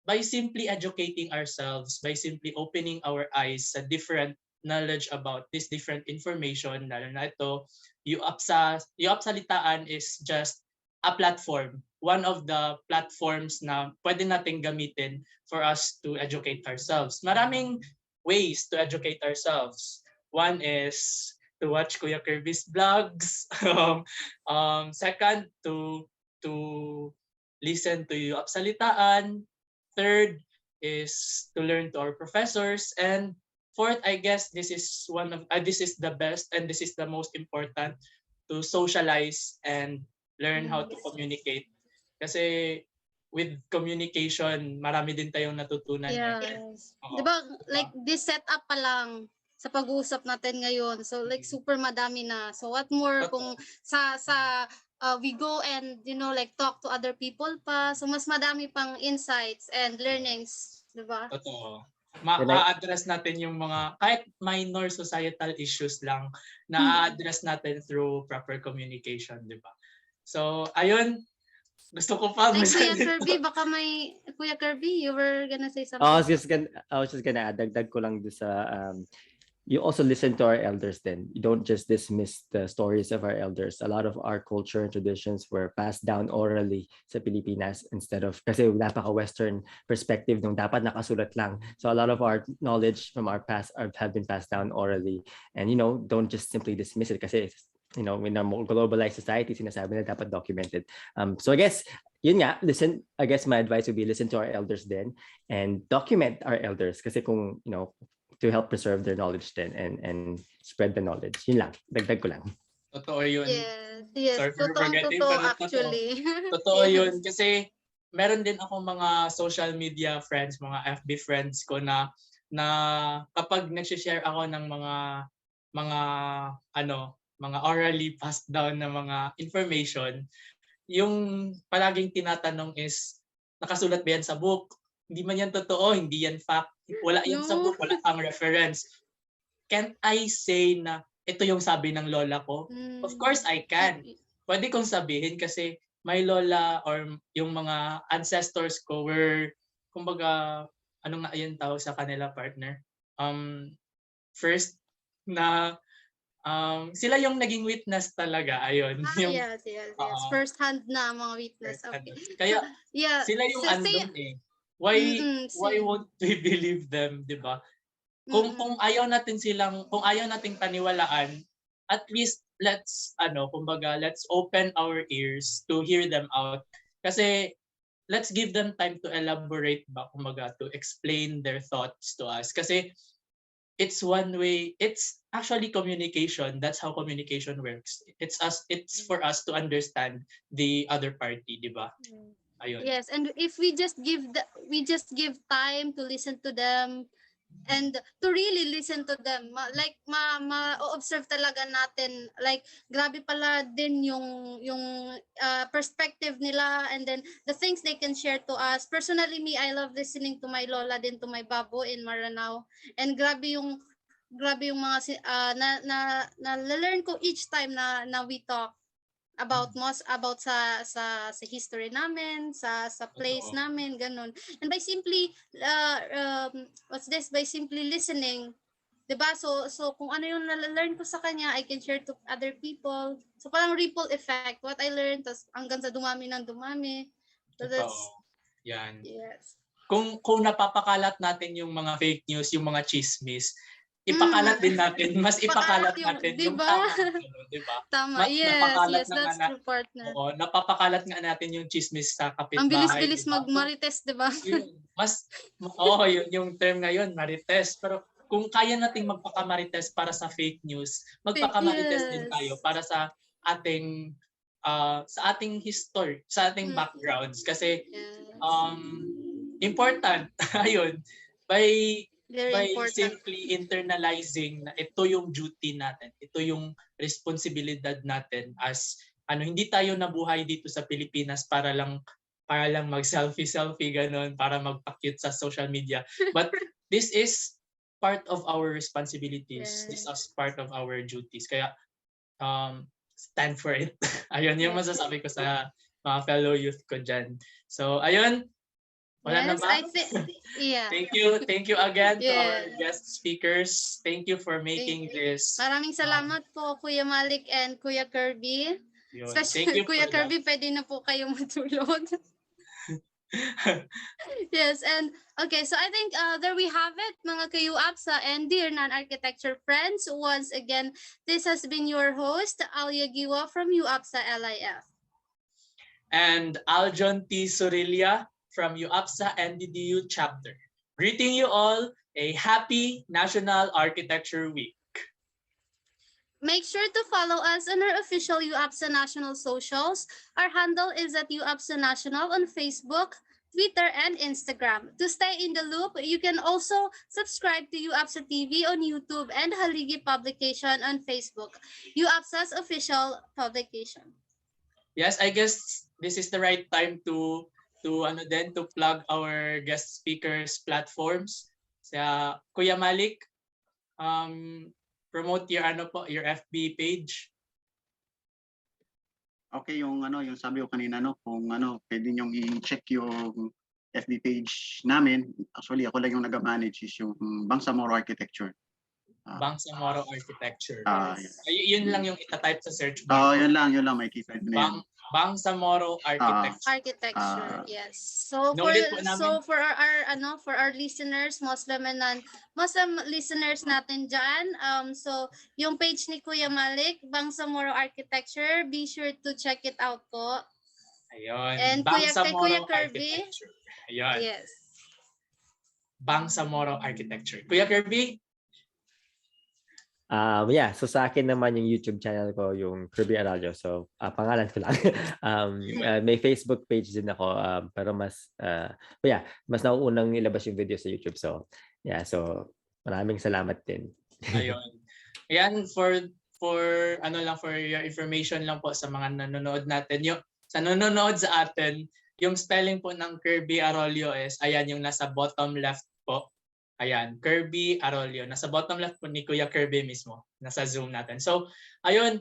by simply educating ourselves, by simply opening our eyes sa different knowledge about this different information, lalo na ito, UAPSA-Litaan is just a platform. One of the platforms na pwede nating gamitin for us to educate ourselves. Maraming ways to educate ourselves. One is to watch Kuya Kirby's vlogs. Second, to listen to UAPSA-Litaan. Third is to learn to our professors. And fourth, I guess this is this is the best and this is the most important, to socialize and learn how to communicate. Kasi with communication, marami din tayong natutunan. Yes. Oo. Diba, like this setup pa lang sa pag-uusap natin ngayon. So like super madami na. So what more kung we go and like talk to other people pa. So mas madami pang insights and learnings, diba? Totoo. Ma-address natin yung mga kahit minor societal issues lang na address natin through proper communication, di ba? So, ayun. Gusto ko pa Ay, Kuya Kirby, baka may Kuya Kirby, you were gonna say something. I was just gonna add, dagdag ko lang sa you also listen to our elders then. You don't just dismiss the stories of our elders. A lot of our culture and traditions were passed down orally sa Pilipinas instead of, kasi napaka-Western perspective nung dapat nakasulat lang. So a lot of our knowledge from our past have been passed down orally. And don't just simply dismiss it kasi in a more globalized society, sinasabi na dapat documented. So I guess, yun nga, I guess my advice would be listen to our elders then and document our elders kasi kung, to help preserve their knowledge then and spread the knowledge. Yun lang. Dagdag ko lang. Totoo yun. Yes. Sorry for forgetting, Totoo, pero actually. Totoo yun. Kasi meron din ako mga social media friends, mga FB friends ko na kapag nag-share ako ng mga orally passed down na mga information, yung palaging tinatanong is, nakasulat ba yan sa book? Hindi man yan totoo, hindi yan fact. Wala yan sa book, wala kang reference. Can't I say na ito yung sabi ng lola ko? Of course I can. Pwede kong sabihin kasi my lola or yung mga ancestors ko were, kumbaga, ano nga yun tawag sa kanila, partner? First na sila yung naging witness talaga, ayun. Yes. First hand na mga witness. Okay. Kaya sila yung andun eh. Why won't we believe them, 'di ba? Kung ayaw nating paniwalaan, at least let's open our ears to hear them out. Kasi let's give them time to elaborate ba, kumbaga, to explain their thoughts to us. Kasi it's one way, it's actually communication. That's how communication works. It's for us to understand the other party, di ba? Ayun. Yes, and if we just give time to listen to them and to really listen to them, like ma-observe talaga natin, like grabe pala din yung perspective nila, and then the things they can share to us. Personally, I love listening to my lola din, to my babo in Maranao, and grabe yung mga na learn ko each time na we talk about sa history namin, sa place namin, ganun. And by simply by simply listening, 'di ba? So kung ano yung na-learn ko sa kanya, I can share to other people. So parang ripple effect, what I learned, tas hanggang sa dumami. So that's yan. Yes. Kung napapakalat natin yung mga fake news, yung mga chismis, ipakalat din natin, mas ipakalat natin yung tama, di ba? Tama, yes, that's true, partner. Oo, napapakalat nga natin yung chismis sa kapitbahay. Ang bilis-bilis mag-marites, di ba? Yun yung term ngayon, marites. Pero kung kaya nating magpakamarites para sa fake news, magpakamarites din tayo para sa ating history, sa ating backgrounds. Kasi important, ayun, by simply internalizing na ito yung duty natin, ito yung responsibilidad natin as hindi tayo nabuhay dito sa Pilipinas para lang mag-selfie ganon, para magpa-cute sa social media. But this is part of our responsibilities. This is part of our duties. Kaya stand for it. Ayun yung masasabi ko sa mga fellow youth ko dyan. So ayun. Wala na ba? Thank you again to our guest speakers. Thank you for making this. Maraming salamat po, Kuya Malik and Kuya Kirby. Yun. Especially Thank you Kuya for that. Kirby, pwede na po kayo matulog. Yes, and okay, so I think there we have it, mga ka-UAPSA and dear non-architecture friends. Once again, this has been your host, Alia Guiwa from UAPSA-LIF. And Aljon Sorilla from UAPSA-NDDU chapter. Greeting you all a happy National Architecture Week. Make sure to follow us on our official UAPSA National socials. Our handle is at UAPSA National on Facebook, Twitter, and Instagram. To stay in the loop, you can also subscribe to UAPSA TV on YouTube and Haligi Publication on Facebook, UAPSA's official publication. Yes, I guess this is the right time to plug our guest speakers platforms. Sa Kuya Malik, promote your FB page. Okay, yung sabi ko kanina kung pwede niyo i-check yung FB page namin. Actually, ako lang yung nag-manage is yung Moro-Architecture. Moro-Architecture. Yes. Yun lang yung itatype sa search bar. Yun lang makikita niyo na yan. Moro-Architecture. Yes. So Noted po namin. for our listeners, Muslim and non-Muslim listeners natin diyan, so yung page ni Kuya Malik, Moro-Architecture, be sure to check it out po. Ayun. And Kuya Kirby. Ayun. Yes. Moro-Architecture. Kuya Kirby? So sa akin naman yung YouTube channel ko, yung Kirby Araullo. So pangalan ko lang. May Facebook page din ako, pero mas nauunang ilabas yung video sa YouTube. So maraming salamat din. Ayun. Ayan, for your information lang po sa mga nanonood natin. Sa nanonood sa atin, yung spelling po ng Kirby Araullo is ayan, yung nasa bottom left po. Ayan, Kirby Araullo. Nasa bottom left po ni Kuya Kirby mismo. Nasa Zoom natin. So, ayun,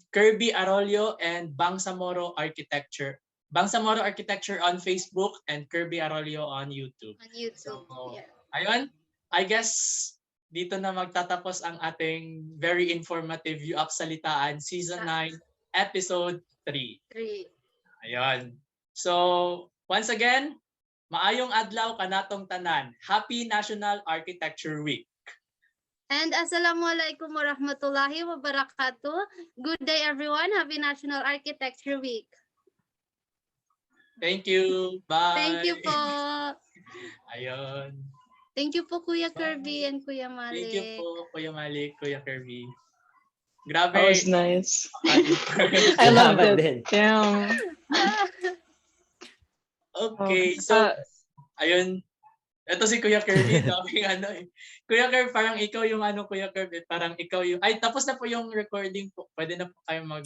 Kirby Araullo and Moro-Architecture. Moro-Architecture on Facebook and Kirby Araullo on YouTube. On YouTube, So, yeah. Ayun, I guess dito na magtatapos ang ating very informative UAPSAlitaan Season 9, Episode 3. Ayun. So, once again, maayong adlaw kanatong tanan. Happy National Architecture Week. And Assalamualaikum warahmatullahi wabarakatuh. Good day everyone. Happy National Architecture Week. Thank you. Bye. Thank you po. Ayun. Thank you po Kuya Kirby and Kuya Malik. Thank you po Kuya Malik, Kuya Kirby. Grabe. That was nice. I love it. Din. Damn. Okay, so ayun. Ito si Kuya Kirby, Kuya Kirby, parang ikaw yung Kuya Kirby, parang ikaw yung tapos na po yung recording po. Pwede na po kayo mag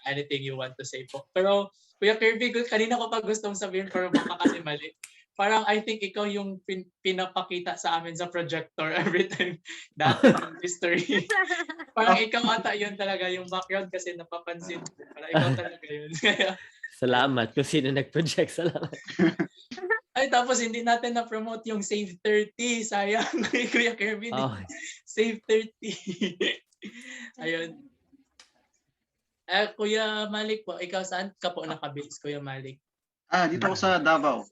anything you want to say po. Pero Kuya Kirby, kanina ko pa gustong sabihin pero baka kasi mali. Parang I think ikaw yung pinapakita sa amin sa projector every time dati yung history. Parang ikaw ata yun talaga yung background kasi napapansin. Parang ikaw talaga yun. Salamat kung sino nag-project. Salamat. Ay, tapos hindi natin na-promote yung Save 30. Sayang, Kuya Kirby. Save 30. Ayun. Kuya Malik po, ikaw saan ka po nakabase, Kuya Malik? Dito ako sa Davao.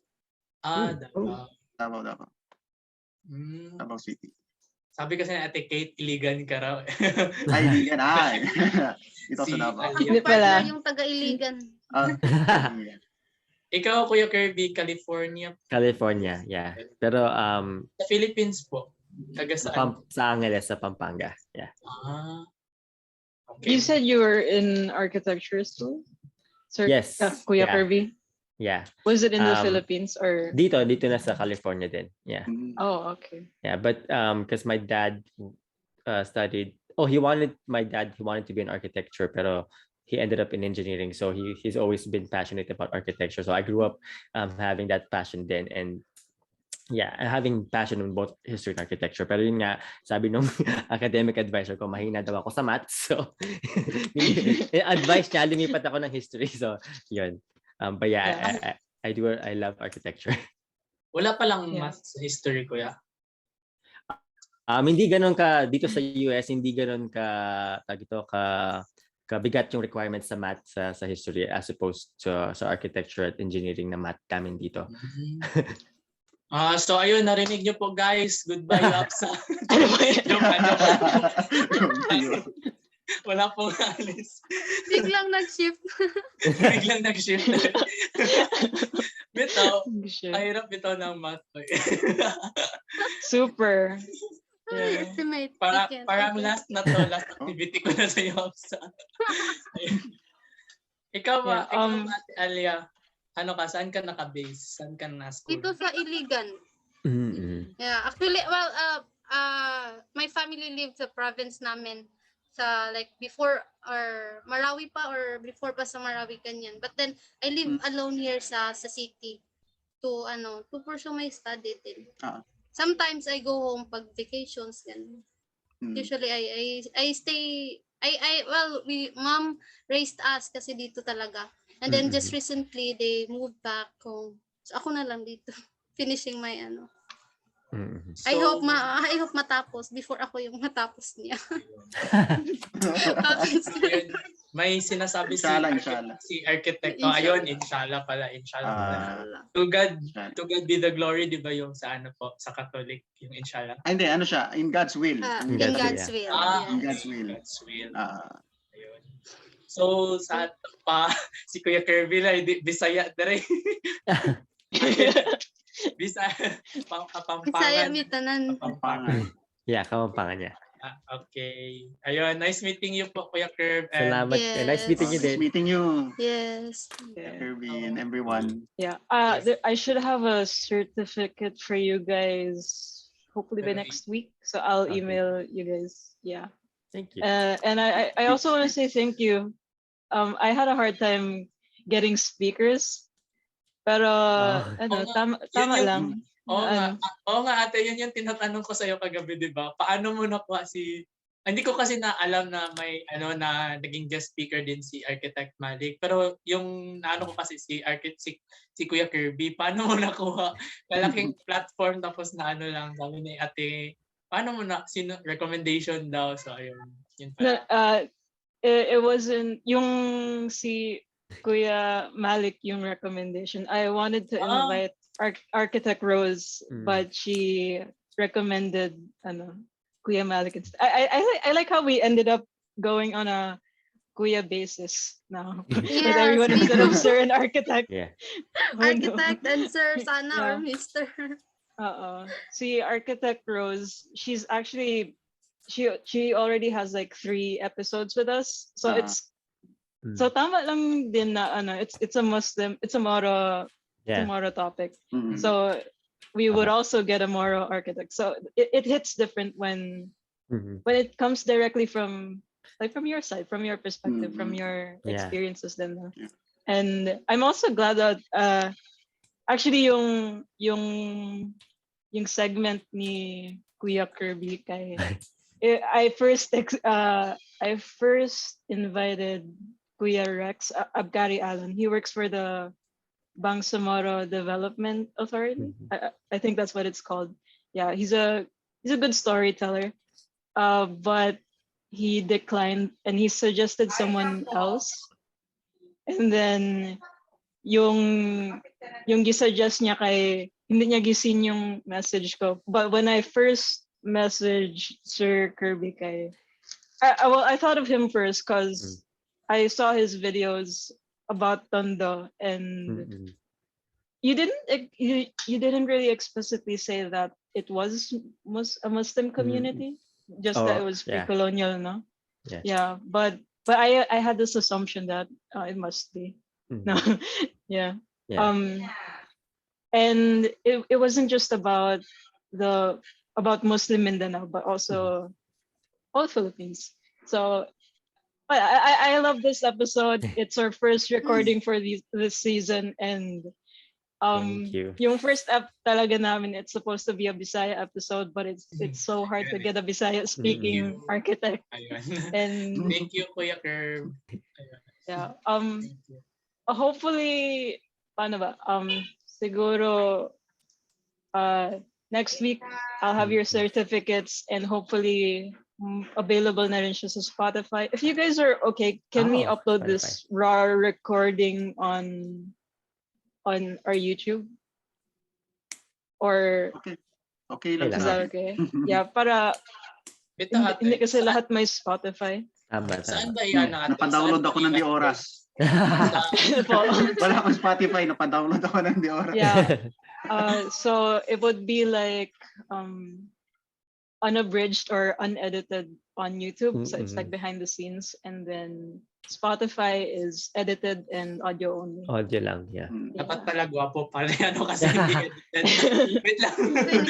Davao. Davao. Davao City. Sabi kasi na Ate Kate, Iligan ka raw. Ay, Iligan. Dito sa Davao. Hindi pala. Yung taga-Iligan. Ikaw, Kuya Kirby, California. California, yeah. Pero Sa Philippines po. Taga saan? Sa Angeles, sa Pampanga. Yeah. Okay. You said you were in architecture school? Sir, Yes. Kuya Yeah. Kirby? Yeah. Was it in the Philippines or? Dito na sa California din. Yeah. Oh, okay. Yeah, but because my dad studied, he wanted to be in architecture, pero he ended up in engineering. So he's always been passionate about architecture. So I grew up having that passion then, and yeah, having passion in both history and architecture. Pero yun nga, sabi nung academic advisor ko, mahina daw ako sa maths. So advice niya, lumipat ako ng history. So yun. But yeah, I love architecture. Wala palang math sa history, Kuya? Hindi ganoon ka dito sa US, hindi ganoon ka kabigat yung requirements sa math sa history as opposed to sa architecture at engineering na math namin dito. So ayun, narinig niyo po guys. Goodbye, UAPSA. Ano ba yan? Wala pong alis. Biglang nag-shift. Biglang nag-shift. Bitaw, Shit. kahirap bitaw ng math. Super. Yeah. Estimate. Parang last last activity ko na sa UAPSA. Ikaw ba, Yeah, Ate Alia, ano ka, saan ka naka-base? Saan ka na school? Dito sa Iligan. Yeah, actually, well, my family lived sa province namin sa like before or Marawi pa or before pa sa Marawi kanyan. But then I live alone here sa city to pursue my study din. Sometimes I go home pag vacations ganun. Usually I stay mom raised us kasi dito talaga. And then just recently they moved back home. So ako na lang dito finishing my I hope matapos before ako yung matapos niya. May sinasabi Inshallah. si architect. Oh, ayun, inshallah pala. To God be the glory, di ba yung sa sa Catholic, yung inshallah? Hindi, siya, in God's will. In God's will. In God's will. Ayun. So, sa si Kuya Kirby na, Bisaya na rin. Bisaya mi tanan. Kapampangan. Yeah, Kapampangan niya. Okay. Ayun, nice meeting you po, Kuya Kirby. Salamat. Yes. Nice meeting you din. Nice meeting you, Yes. Kirby, and everyone. Yeah. I should have a certificate for you guys hopefully by next week. So I'll email you guys. Yeah. Thank you. And I also want to say thank you. I had a hard time getting speakers. Pero tama lang. Oo nga ate, yun yung tinatanong ko sa iyo kagabi, 'di ba? Paano mo nakuha hindi ko kasi alam na may na naging guest speaker din si Architect Malik. Pero yung ko kasi si Kuya Kirby, paano mo nakuha? Malaking platform tapos lang sabi ni ate, paano mo recommendation daw, so ayun. Yun pala. It wasn't yung si Kuya Malik yung recommendation. I wanted to invite Architect Rose, but she recommended Kuya Malik instead. I like how we ended up going on a Kuya basis now. Yes, with everyone instead of Sir and Architect. Yeah. Architect and Sir sana or Mr. See, Architect Rose, she's actually she already has like 3 episodes with us. So so tama lang din na it's a Moro topic. So we would also get a Moro-Architect. So it hits different when it comes directly from your side, from your perspective, from your experiences then. And I'm also glad that actually yung segment ni Kuya Kirby kay I first invited Kuya Rex Abgari Alan. He works for the Bangsamoro Development Authority. I think that's what it's called. Yeah, he's a good storyteller. But he declined and he suggested someone else. And then yung gisuggest niya kay hindi niya gisin yung message ko. But when I first messaged Sir Kirby kay I thought of him first because I saw his videos about Tondo and you didn't really explicitly say that it was a Muslim community, just that it was pre-colonial, no? Yeah, but I had this assumption that it must be. No. Yeah. And it wasn't just about Muslim Mindanao, but also all Philippines. So I love this episode. It's our first recording for this season, and Thank you. yung first talaga namin, it's supposed to be a Bisaya episode, but it's so hard to get a Bisaya speaking architect. And thank you, Kuya Kerb. Yeah. Hopefully, paano ba? Siguro next week I'll have your certificates, and hopefully available na rin siya sa Spotify. If you guys are okay, can we upload Spotify. this raw recording on our YouTube? Or Okay lang Kailangan. is sa that akin. okay? Yeah, para Ito hindi ate, kasi lahat may Spotify. Tama, saan tama. ba yan ate? Napadownload Saan ako ng ba Di yan? Oras. Po. Wala akong Spotify, napadownload ako ng Di Oras. Yeah. So it would be like unabridged or unedited on YouTube. So it's like behind the scenes, and then Spotify is edited and audio only. Audio lang, yeah. Dapat pala gwapo pala ano kasi hindi edited. Wait lang.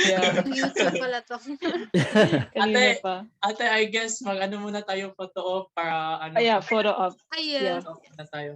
Yeah. YouTube pala to. Kanina pa. Ate, I guess mag-ano muna tayo photo op para ano. Yeah, photo op. Ayun. Yeah. Photo op na tayo.